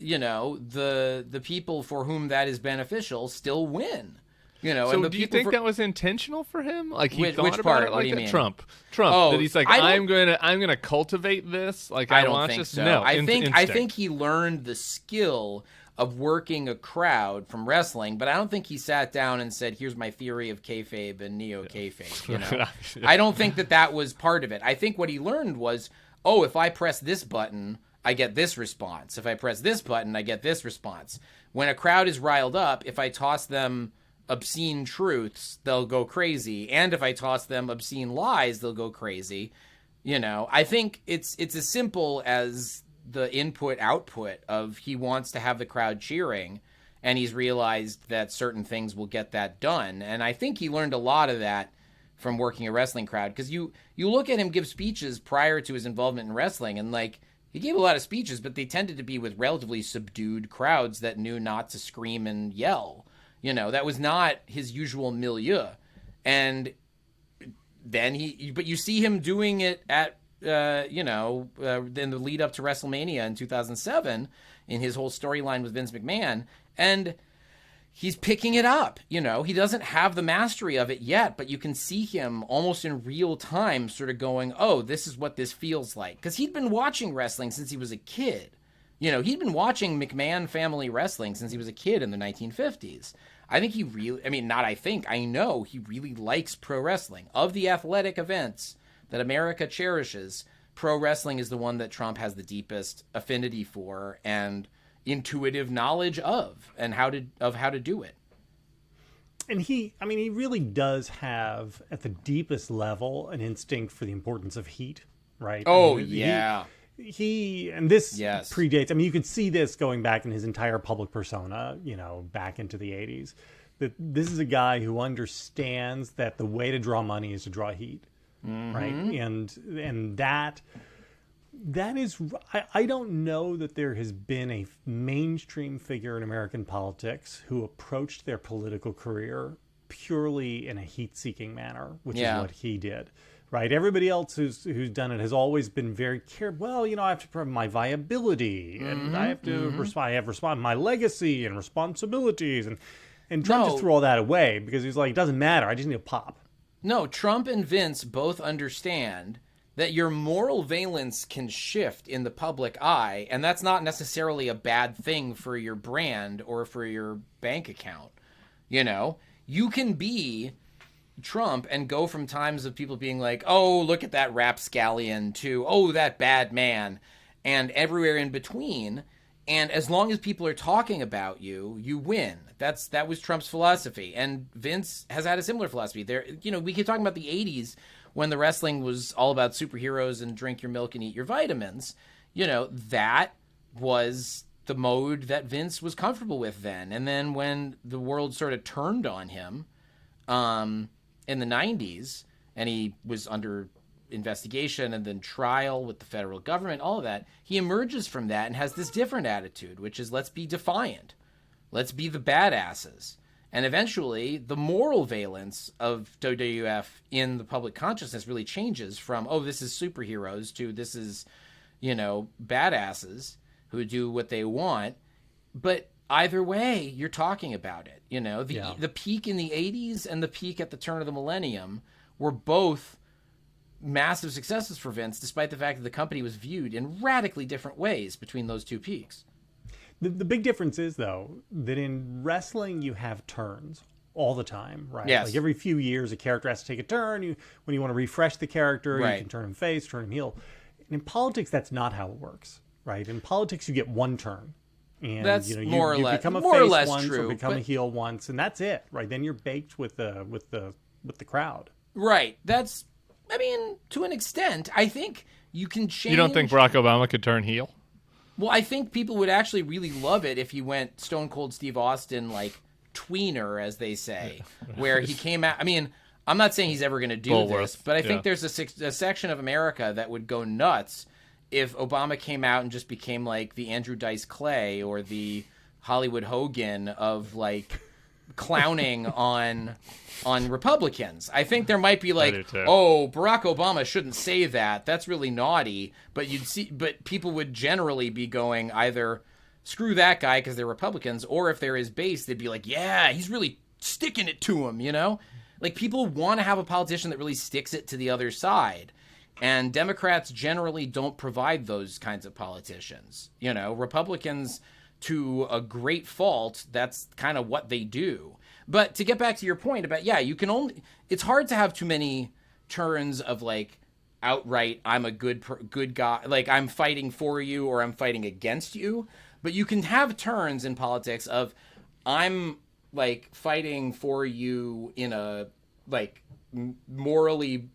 the people for whom that is beneficial still win. So and do you think that was intentional for him? Like he thought which about part? it What like do you that? mean? Trump. Oh, that he's like, I'm gonna cultivate this. Like I I don't want think this. so. No, I instinct. think he learned the skill of working a crowd from wrestling, but I don't think he sat down and said, "Here's my theory of kayfabe and neo kayfabe." I don't think that was part of it. I think what he learned was, if I press this button, I get this response. If I press this button, I get this response. When a crowd is riled up, if I toss them obscene truths, they'll go crazy, and if I toss them obscene lies, they'll go crazy. I think it's as simple as the input output of he wants to have the crowd cheering, and he's realized that certain things will get that done. And I think he learned a lot of that from working a wrestling crowd, because you look at him give speeches prior to his involvement in wrestling, and like, he gave a lot of speeches, but they tended to be with relatively subdued crowds that knew not to scream and yell. That was not his usual milieu. And then but you see him doing it at, in the lead up to WrestleMania in 2007 in his whole storyline with Vince McMahon. And he's picking it up. He doesn't have the mastery of it yet, but you can see him almost in real time sort of going, this is what this feels like. Because he'd been watching wrestling since he was a kid. He'd been watching McMahon family wrestling since he was a kid in the 1950s. I know he really likes pro wrestling. Of the athletic events that America cherishes, pro wrestling is the one that Trump has the deepest affinity for and intuitive knowledge of, and how to do it. And he really does have, at the deepest level, an instinct for the importance of heat, right? Yeah. He and this predates. You could see this going back in his entire public persona, back into the 80s. That this is a guy who understands that the way to draw money is to draw heat, right? And that is. I don't know that there has been a mainstream figure in American politics who approached their political career purely in a heat-seeking manner, which is what he did. Right, everybody else who's done it has always been very careful. Well, I have to prove my viability, and I have to respond my legacy and responsibilities, and Trump just threw all that away because he's like, it doesn't matter. I just need to pop. No, Trump and Vince both understand that your moral valence can shift in the public eye, and that's not necessarily a bad thing for your brand or for your bank account. You can be Trump and go from times of people being like, look at that rapscallion, to, that bad man, and everywhere in between. And as long as people are talking about you, you win. That was Trump's philosophy. And Vince has had a similar philosophy. We keep talking about the 80s when the wrestling was all about superheroes and drink your milk and eat your vitamins. That was the mode that Vince was comfortable with then. And then when the world sort of turned on him, in the 90s, and he was under investigation and then trial with the federal government, all of that, he emerges from that and has this different attitude, which is, let's be defiant. Let's be the badasses. And eventually, the moral valence of WWF in the public consciousness really changes from, this is superheroes, to this is, badasses who do what they want. But either way, you're talking about it. The peak in the 80s and the peak at the turn of the millennium were both massive successes for Vince, despite the fact that the company was viewed in radically different ways between those two peaks. The big difference is, though, that in wrestling you have turns all the time, right? Yes. Like every few years a character has to take a turn. When you want to refresh the character, right, you can turn him face, turn him heel. And in politics, that's not how it works, right? In politics, you get one turn. And that's you more or less become a more or face less once true, or become a heel once, and that's it, right? Then you're baked with the crowd. Right. That's, to an extent, I think you can change. You don't think Barack Obama could turn heel? Well, I think people would actually really love it if he went Stone Cold Steve Austin, like tweener, as they say, where he came out. I mean, I'm not saying he's ever going to do Bulwark, this, but I think yeah. there's a section of America that would go nuts if Obama came out and just became like the Andrew Dice Clay or the Hollywood Hogan of like clowning on Republicans. I think there might be like, oh, Barack Obama shouldn't say that. That's really naughty. But people would generally be going either screw that guy because they're Republicans, or if they're his base, they'd be like, yeah, he's really sticking it to him, you know? Like, people want to have a politician that really sticks it to the other side. And Democrats generally don't provide those kinds of politicians. You know, Republicans, to a great fault, that's kind of what they do. But to get back to your point about, it's hard to have too many turns of like outright, I'm a good guy, like I'm fighting for you or I'm fighting against you. But you can have turns in politics of I'm like fighting for you in a like morally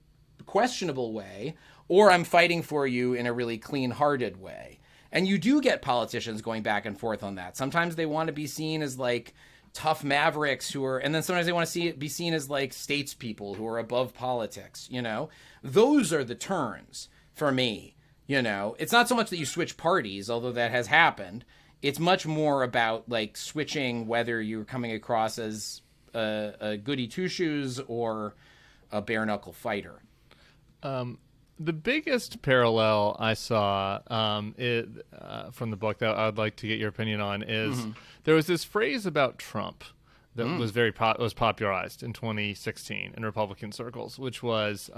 questionable way, or I'm fighting for you in a really clean-hearted way. And you do get politicians going back and forth on that. Sometimes they want to be seen as like tough mavericks and then sometimes they want to be seen as like statespeople who are above politics, you know? Those are the turns for me, you know? It's not so much that you switch parties, although that has happened. It's much more about like switching whether you're coming across as a goody two-shoes or a bare-knuckle fighter. The biggest parallel I saw from the book that I would like to get your opinion on is there was this phrase about Trump that was was popularized in 2016 in Republican circles, which was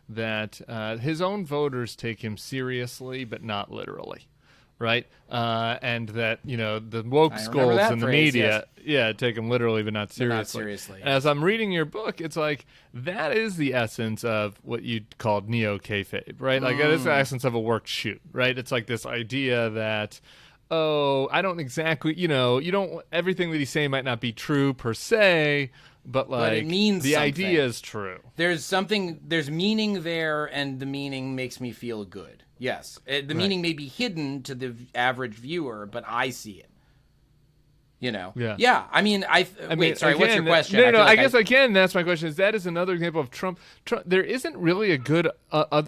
that his own voters take him seriously but not literally. Right, and that the woke scolds in the media, take them literally but not seriously. As I'm reading your book, it's like that is the essence of what you called neo kayfabe, right? Like that is the essence of a work shoot, right? It's like this idea that I don't exactly, you don't everything that he's saying might not be true per se, but like it means the something. idea is true. There's meaning there, and the meaning makes me feel good. Yes, the meaning may be hidden to the average viewer, but I see it. You know. Yeah. I mean, wait. Sorry. What's your question? No. I guess again, that's my question. That is another example of Trump. There isn't really a good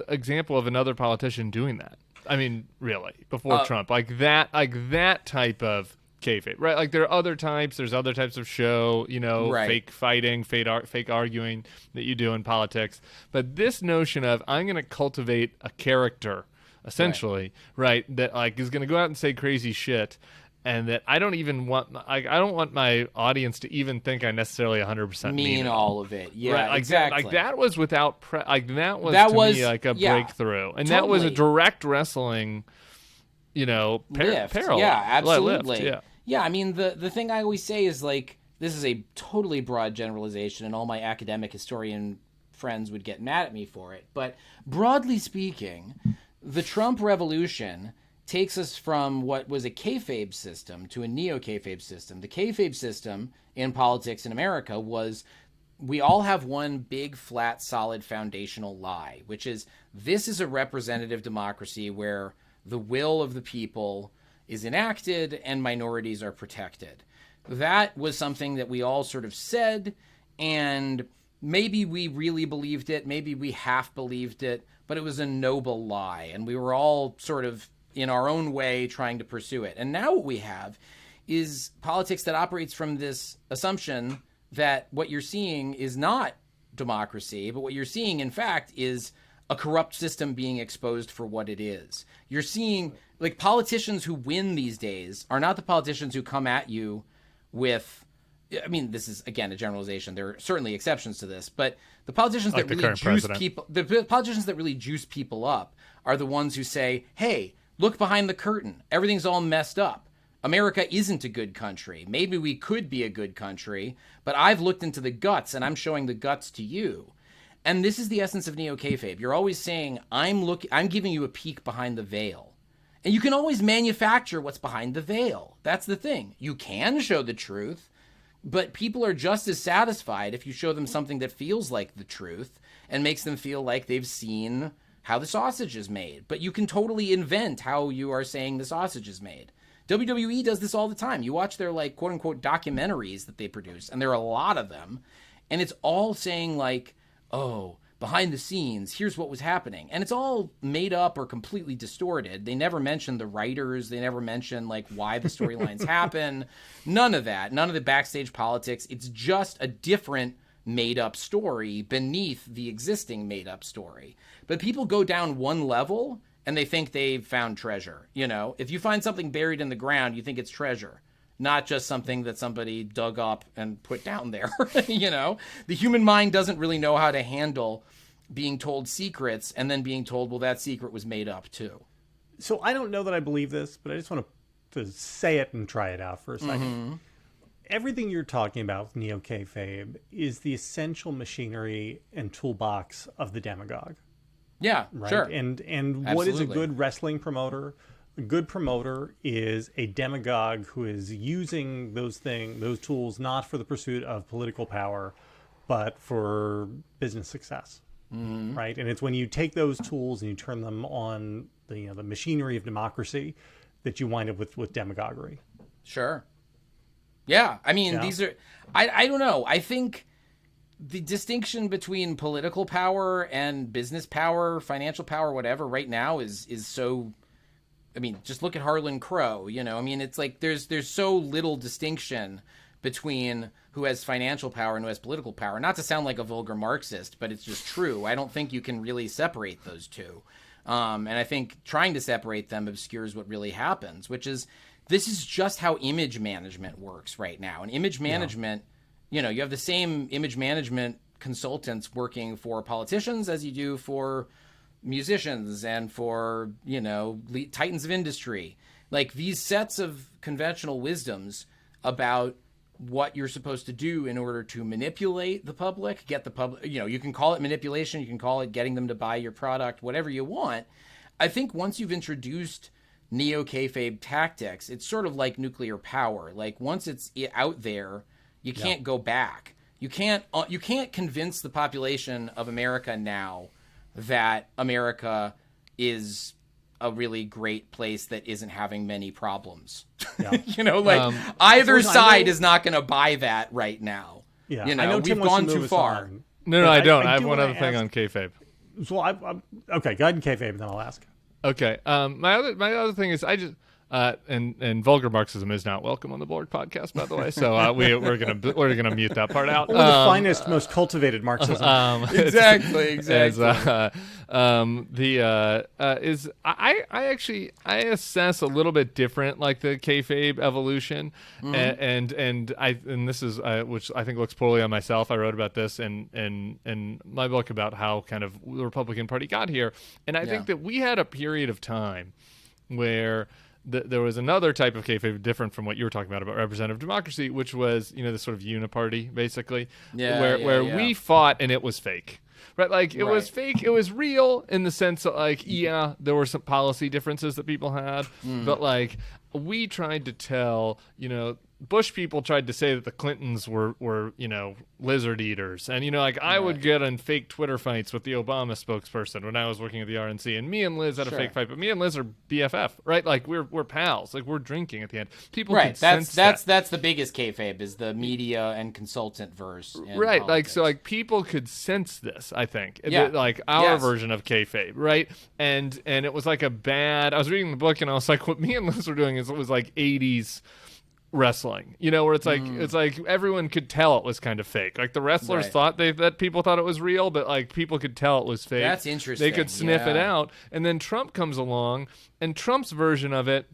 example of another politician doing that. I mean, really, before Trump, like that type of kayfabe, right? Like there are other types. There's other types of show, fake fighting, fake arguing that you do in politics. But this notion of I'm going to cultivate a character, essentially, right? That like is going to go out and say crazy shit, and that I don't even want. I don't want my audience to even think I necessarily 100% mean all of it. Yeah, right? Like exactly. Like that was without that was me like a breakthrough, and that was a direct wrestling, parallel. Yeah, absolutely. Lift, Yeah, I mean, the thing I always say is, like, this is a totally broad generalization, and all my academic historian friends would get mad at me for it. But broadly speaking, the Trump revolution takes us from what was a kayfabe system to a neo-kayfabe system. The kayfabe system in politics in America was we all have one big, flat, solid, foundational lie, which is this is a representative democracy where the will of the people is enacted and minorities are protected. That was something that we all sort of said, and maybe we really believed it, maybe we half believed it, but it was a noble lie, and we were all sort of in our own way trying to pursue it. And now what we have is politics that operates from this assumption that what you're seeing is not democracy, but what you're seeing, in fact, is a corrupt system being exposed for what it is. You're seeing, like, politicians who win these days are not the politicians who come at you with, I mean, this is, again, a generalization. There are certainly exceptions to this, but the politicians like that really juice people, the politicians that really juice people up are the ones who say, hey, look behind the curtain. Everything's all messed up. America isn't a good country. Maybe we could be a good country, but I've looked into the guts and I'm showing the guts to you. And this is the essence of neo-kayfabe. You're always saying, I'm giving you a peek behind the veil. And you can always manufacture what's behind the veil. That's the thing. You can show the truth, but people are just as satisfied if you show them something that feels like the truth and makes them feel like they've seen how the sausage is made, but you can totally invent how you are saying the sausage is made. WWE does this all the time. You watch their like quote unquote documentaries that they produce, and there are a lot of them, and it's all saying like, oh, behind the scenes, here's what was happening. And it's all made up or completely distorted. They never mention the writers. They never mention like why the storylines happen. None of that. None of the backstage politics. It's just a different made up story beneath the existing made up story. But people go down one level and they think they've found treasure. You know, if you find something buried in the ground, you think it's treasure, not just something that somebody dug up and put down there. You know, the human mind doesn't really know how to handle being told secrets and then being told, well, that secret was made up too. So I don't know that I believe this, but I just want to say it and try it out for a second. Mm-hmm. Everything you're talking about with neo-kayfabe is the essential machinery and toolbox of the demagogue. Yeah, right? Sure. And what is a good wrestling promoter? A good promoter is a demagogue who is using those tools, not for the pursuit of political power, but for business success. Mm-hmm. Right. And it's when you take those tools and you turn them on the machinery of democracy that you wind up with demagoguery. Sure. Yeah. I mean, these are, I don't know. I think the distinction between political power and business power, financial power, whatever, right now is so, I mean, just look at Harlan Crow, you know, I mean, it's like there's so little distinction between who has financial power and who has political power. Not to sound like a vulgar Marxist, but it's just true. I don't think you can really separate those two. And I think trying to separate them obscures what really happens, which is this is just how image management works right now. And image management, you know, you have the same image management consultants working for politicians as you do for musicians and for, you know, titans of industry. Like these sets of conventional wisdoms about what you're supposed to do in order to manipulate the public, get the public, you know, you can call it manipulation, you can call it getting them to buy your product, whatever you want. I think once you've introduced neo-kayfabe tactics, it's sort of like nuclear power. Like once it's out there, you can't go back. You can't convince the population of America now that America is a really great place that isn't having many problems. Yeah. You know, like either side is not going to buy that right now. Yeah. You know, we've gone too far. No, I don't. I have one other thing on kayfabe. So okay, go ahead and kayfabe, and then I'll ask. Okay. My other thing is I just and vulgar Marxism is not welcome on the Bulwark podcast, by the way. So we're gonna mute that part out. Or the finest, most cultivated Marxism. Exactly. I assess a little bit different, like the kayfabe evolution, and this is which I think looks poorly on myself. I wrote about this in my book about how kind of the Republican Party got here, and I think that we had a period of time where there was another type of kayfabe different from what you were talking about representative democracy, which was, you know, this sort of uniparty, basically, where we fought and it was fake. Right, like it was fake. It was real in the sense that, like, there were some policy differences that people had, but like we tried to tell, you know, Bush people tried to say that the Clintons were you know, lizard eaters, and you know, like I would get in fake Twitter fights with the Obama spokesperson when I was working at the RNC, and me and Liz had a fake fight, but me and Liz are BFF, right? Like we're pals, like we're drinking at the end. People could sense that's the biggest kayfabe is the media and consultant verse, right? Politics. Like so, like people could sense this. I think, like our version of kayfabe, right? And it was like a bad. I was reading the book, and I was like, what me and Liz were doing is it was like 80s. Wrestling, you know, where it's like everyone could tell it was kind of fake. Like the wrestlers thought that people thought it was real, but like people could tell it was fake. That's interesting. They could sniff it out, and then Trump comes along, and Trump's version of it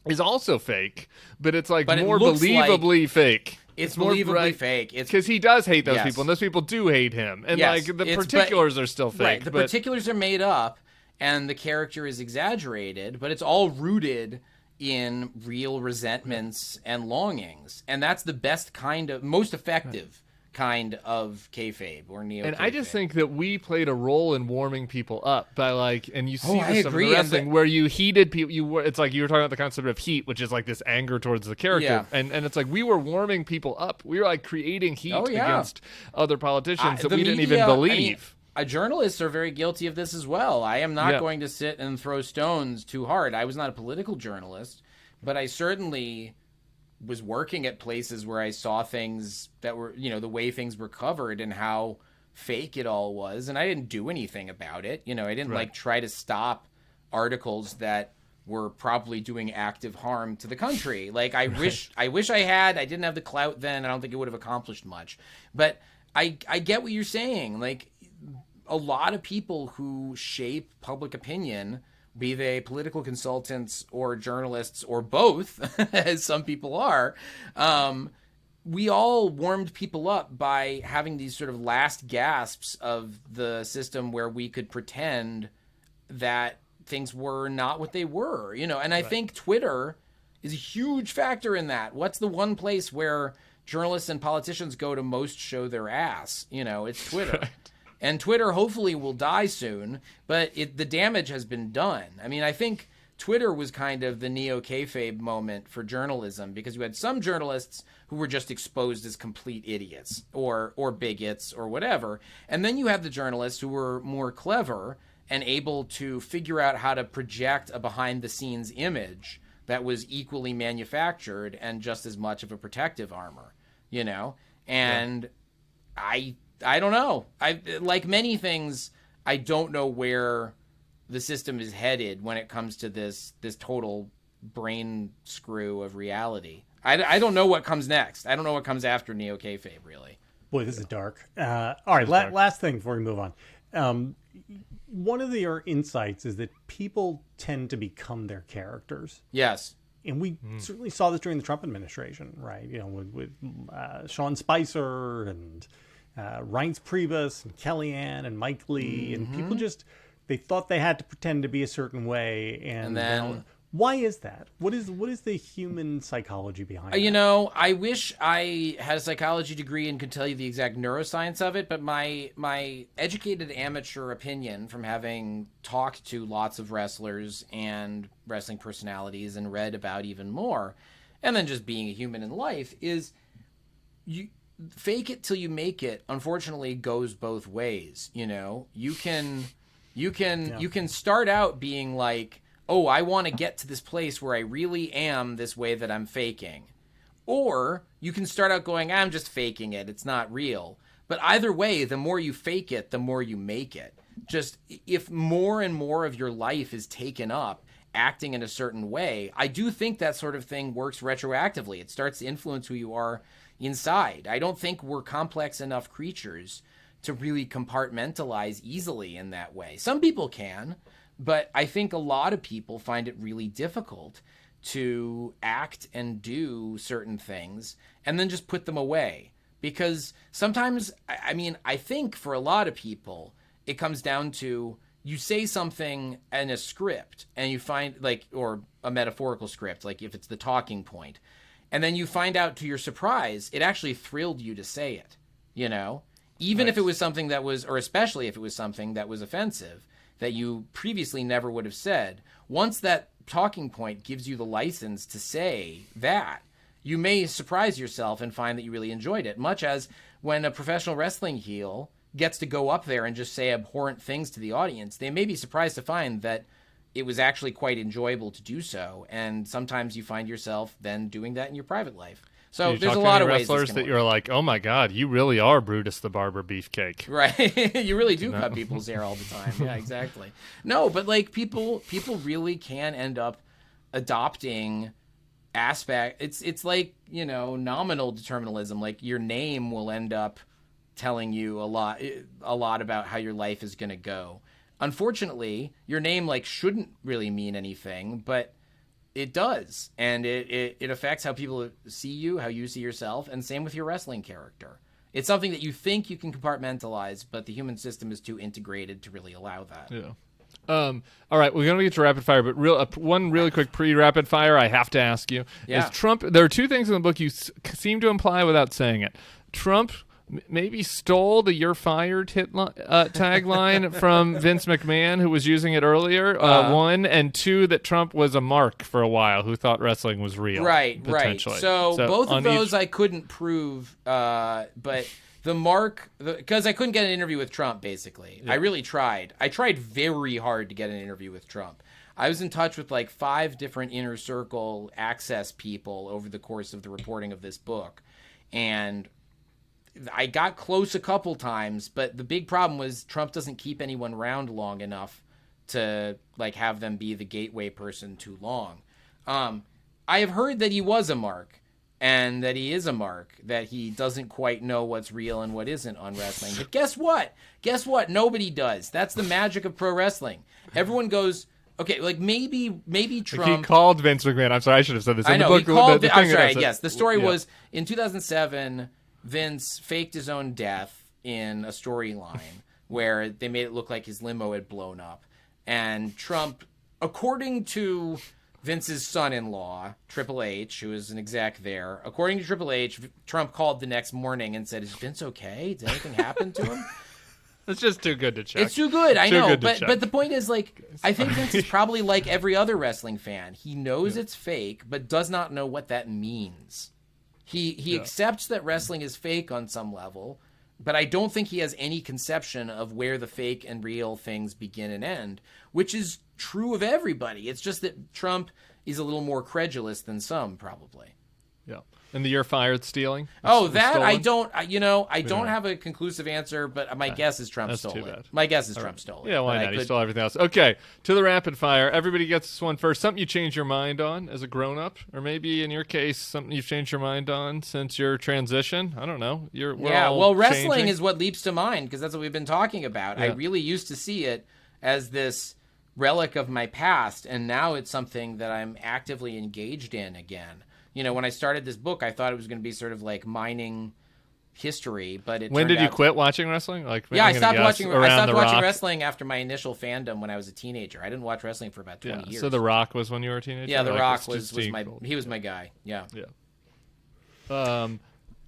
is also fake, but it's like more believably fake. It's believably fake. It's because he does hate those people, and those people do hate him, and like the particulars are still fake. Right, the particulars are made up, and the character is exaggerated, but it's all rooted in real resentments and longings, and that's the best kind of, most effective kind of kayfabe or neo-kayfabe. And I just think that we played a role in warming people up by like, and you see this stuff in wrestling where you heated people. It's like you were talking about the concept of heat, which is like this anger towards the character, and it's like we were warming people up. We were like creating heat against other politicians that we didn't even believe. journalists are very guilty of this as well. I am not going to sit and throw stones too hard. I was not a political journalist, but I certainly was working at places where I saw things that were, the way things were covered and how fake it all was. And I didn't do anything about it. I didn't try to stop articles that were probably doing active harm to the country. I wish I had. I didn't have the clout then. I don't think it would have accomplished much. But I get what you're saying. A lot of people who shape public opinion, be they political consultants or journalists or both, as some people are, we all warmed people up by having these sort of last gasps of the system where we could pretend that things were not what they were, and I think Twitter is a huge factor in that. What's the one place where journalists and politicians go to most show their ass? It's Twitter. Right. And Twitter hopefully will die soon, but the damage has been done. I mean, I think Twitter was kind of the neo-kayfabe moment for journalism, because you had some journalists who were just exposed as complete idiots or bigots or whatever. And then you have the journalists who were more clever and able to figure out how to project a behind-the-scenes image that was equally manufactured and just as much of a protective armor, And I don't know. Like many things, I don't know where the system is headed when it comes to this total brain screw of reality. I don't know what comes next. I don't know what comes after neo-kayfabe, really. Boy, this is dark. All right, last thing before we move on. One of your insights is that people tend to become their characters. Yes. And we certainly saw this during the Trump administration, right? With Sean Spicer and Reince Priebus and Kellyanne and Mike Lee, and people they thought they had to pretend to be a certain way, and then why is that? What is the human psychology behind it? I wish I had a psychology degree and could tell you the exact neuroscience of it, but my educated amateur opinion from having talked to lots of wrestlers and wrestling personalities and read about even more, and then just being a human in life, is you fake it till you make it, unfortunately, goes both ways. You can start out being like, oh, I want to get to this place where I really am this way that I'm faking. Or you can start out going, I'm just faking it. It's not real. But either way, the more you fake it, the more you make it. Just if more and more of your life is taken up acting in a certain way, I do think that sort of thing works retroactively. It starts to influence who you are inside. I don't think we're complex enough creatures to really compartmentalize easily in that way. Some people can, but I think a lot of people find it really difficult to act and do certain things and then just put them away. Because sometimes, I think for a lot of people, it comes down to you say something in a script and you find or a metaphorical script, like if it's the talking point, and then you find out to your surprise, it actually thrilled you to say it, even if it was something that was, or especially if it was something that was offensive that you previously never would have said. Once that talking point gives you the license to say that, you may surprise yourself and find that you really enjoyed it, much as when a professional wrestling heel gets to go up there and just say abhorrent things to the audience, they may be surprised to find that it was actually quite enjoyable to do so. And sometimes you find yourself then doing that in your private life. So there's a lot of ways wrestlers that you're like, oh my God, you really are Brutus the Barber Beefcake. Right. You really do cut people's hair all the time. Yeah, exactly. No, but people really can end up adopting aspect. It's like, nominal determinism. Like your name will end up telling you a lot about how your life is going to go. Unfortunately, your name shouldn't really mean anything, but it does, and it affects how people see you, how you see yourself, and same with your wrestling character. It's something that you think you can compartmentalize, but the human system is too integrated to really allow that. Yeah. All right, we're going to get to rapid fire, but one really quick pre-rapid fire I have to ask you. Yeah. Is Trump, there are two things in the book you seem to imply without saying it. Trump maybe stole the "You're Fired" tagline from Vince McMahon, who was using it earlier. One, and two, that Trump was a mark for a while who thought wrestling was real. Right. Potentially. So both of those I couldn't prove, but because I couldn't get an interview with Trump, basically. Yeah. I really tried. I tried very hard to get an interview with Trump. I was in touch with like 5 different inner circle access people over the course of the reporting of this book. And I got close a couple times, but the big problem was Trump doesn't keep anyone around long enough to like have them be the gateway person too long. I have heard that he was a mark. And that he is a mark, that he doesn't quite know what's real and what isn't on wrestling. But guess what? Nobody does. That's the magic of pro wrestling. Everyone goes, okay, like maybe Trump. He called Vince McMahon. I'm sorry, I should have said this. I know, the he book, called. I'm sorry, yes. The story was, in 2007, Vince faked his own death in a storyline where they made it look like his limo had blown up. And Trump, according to Vince's son-in-law, Triple H, who is an exec there. According to Triple H, Trump called the next morning and said, "Is Vince okay? Did anything happen to him?" It's just too good to check. It's too good, I know. But the point is, like, I think Vince is probably like every other wrestling fan. He knows it's fake, but does not know what that means. He accepts that wrestling is fake on some level, but I don't think he has any conception of where the fake and real things begin and end, which is true of everybody. It's just that Trump is a little more credulous than some, probably. Yeah. And the "you're fired" stealing? That I don't, I don't have a conclusive answer, but my guess is Trump stole it. My guess is Trump stole it. Yeah, why not? He stole everything else. Okay, to the rapid fire. Everybody gets this one first. Something you changed your mind on as a grown-up, or maybe in your case, something you've changed your mind on since your transition. I don't know. Wrestling changing. is what leaps to mind because that's what we've been talking about. Yeah. I really used to see it as this relic of my past, and now it's something that I'm actively engaged in again. When I started this book, I thought it was going to be sort of like mining history, but when did you quit watching wrestling? I stopped watching wrestling after my initial fandom when I was a teenager. I didn't watch wrestling for about 20 years. So The Rock was when you were a teenager? Yeah, The Rock was my guy. Yeah. Yeah.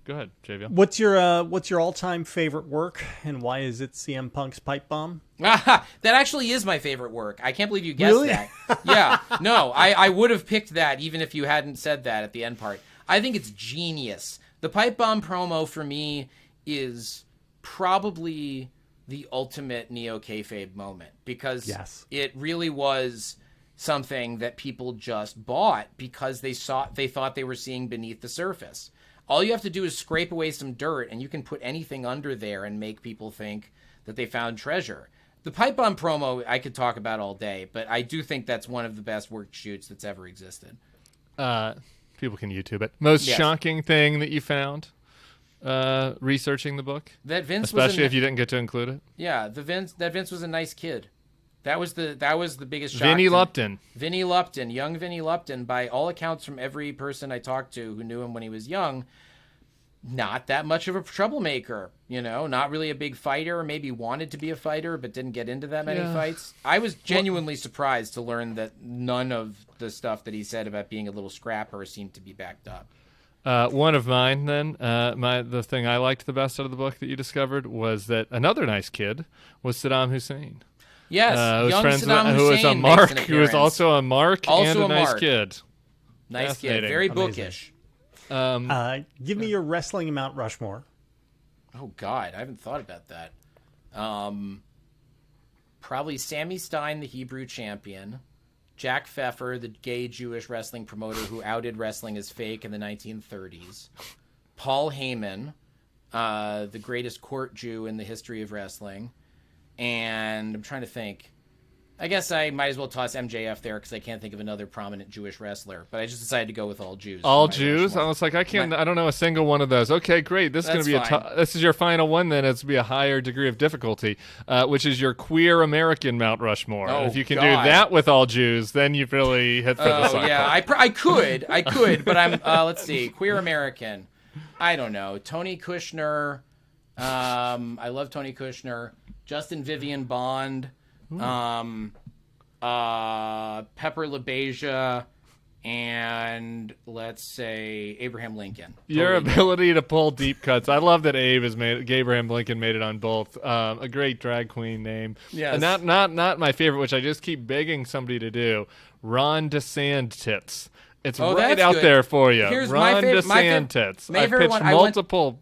Go ahead, JVL. What's your all-time favorite work, and why is it CM Punk's pipe bomb? That actually is my favorite work. I can't believe you guessed that. Yeah, no, I would have picked that even if you hadn't said that at the end part. I think it's genius. The pipe bomb promo for me is probably the ultimate neo kayfabe moment because it really was something that people just bought because they thought they were seeing beneath the surface. All you have to do is scrape away some dirt, and you can put anything under there and make people think that they found treasure. The pipe bomb promo I could talk about all day, but I do think that's one of the best worked shoots that's ever existed. People can YouTube it. Most shocking thing that you found researching the book? That Vince, especially if you didn't get to include it. Yeah, that Vince was a nice kid. That was the biggest shock. Vinny Lupton, young Vinny Lupton, by all accounts from every person I talked to who knew him when he was young, not that much of a troublemaker, not really a big fighter, or maybe wanted to be a fighter but didn't get into that many fights. I was genuinely surprised to learn that none of the stuff that he said about being a little scrapper seemed to be backed up. One of mine, then, the thing I liked the best out of the book that you discovered was that another nice kid was Saddam Hussein. Yes, young Saddam Hussein who was a mark, who was also a mark and a nice kid. Nice kid, very bookish. Give me your wrestling Mount Rushmore. Oh God, I haven't thought about that. Probably Sami Stein, the Hebrew champion, Jack Pfeffer, the gay Jewish wrestling promoter who outed wrestling as fake in the 1930s, Paul Heyman, the greatest court Jew in the history of wrestling. And I'm trying to think. I guess I might as well toss MJF there because I can't think of another prominent Jewish wrestler. But I just decided to go with all Jews. All Jews? I was like, I don't know a single one of those. Okay, great. This is going to be this is your final one. Then it's going to be a higher degree of difficulty, which is your queer American Mount Rushmore. And if you can do that with all Jews, then you've really hit for the cycle. Yeah, I could, but I'm. Let's see, queer American. I don't know. Tony Kushner. I love Tony Kushner. Justin Vivian Bond, Pepper LaBeija, and let's say Abraham Lincoln. Your ability to pull deep cuts. I love that Abraham Lincoln made it on both. A great drag queen name. Yes. Not my favorite, which I just keep begging somebody to do. Ron DeSandtits. It's right out there for you. Here's Ron DeSandtits. I pitched multiple.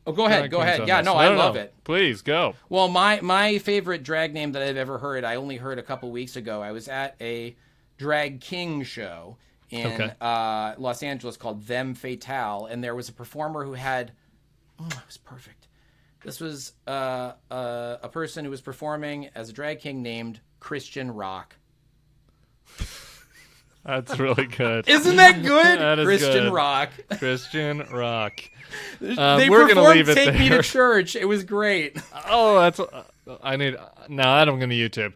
Oh, go ahead. drag Go queens ahead. on Yeah, this. no, I love it. Please go. Well, my favorite drag name that I've ever heard, I only heard a couple weeks ago. I was at a drag king show in Los Angeles called Them Fatale, and there was a performer who had, it was perfect. This was a person who was performing as a drag king named Christian Rock. That's really good. Isn't that good? That is Christian good. Rock. Christian Rock. They we're gonna performed leave it Take Me to there. Church. It was great. Oh, that's. I need. No, I don't go to YouTube.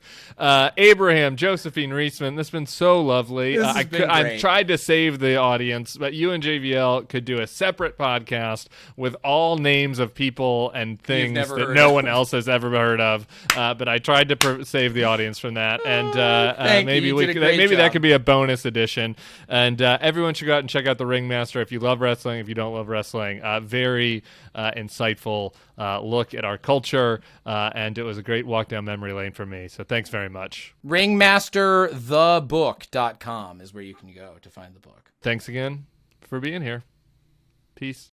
Abraham, Josephine Riesman, this has been so lovely. This has been I great. tried to save the audience, but you and JVL could do a separate podcast with all names of people and things never that heard no of. one else has ever heard of. But I tried to save the audience from that, and Thank maybe you. we You did a could, great maybe that job. could be a bonus edition. And everyone should go out and check out the Ringmaster if you love wrestling. If you don't love wrestling, very insightful look at our culture, and it was a great walk down memory lane for me. So thanks very much. Ringmasterthebook.com is where you can go to find the book. Thanks again for being here. Peace.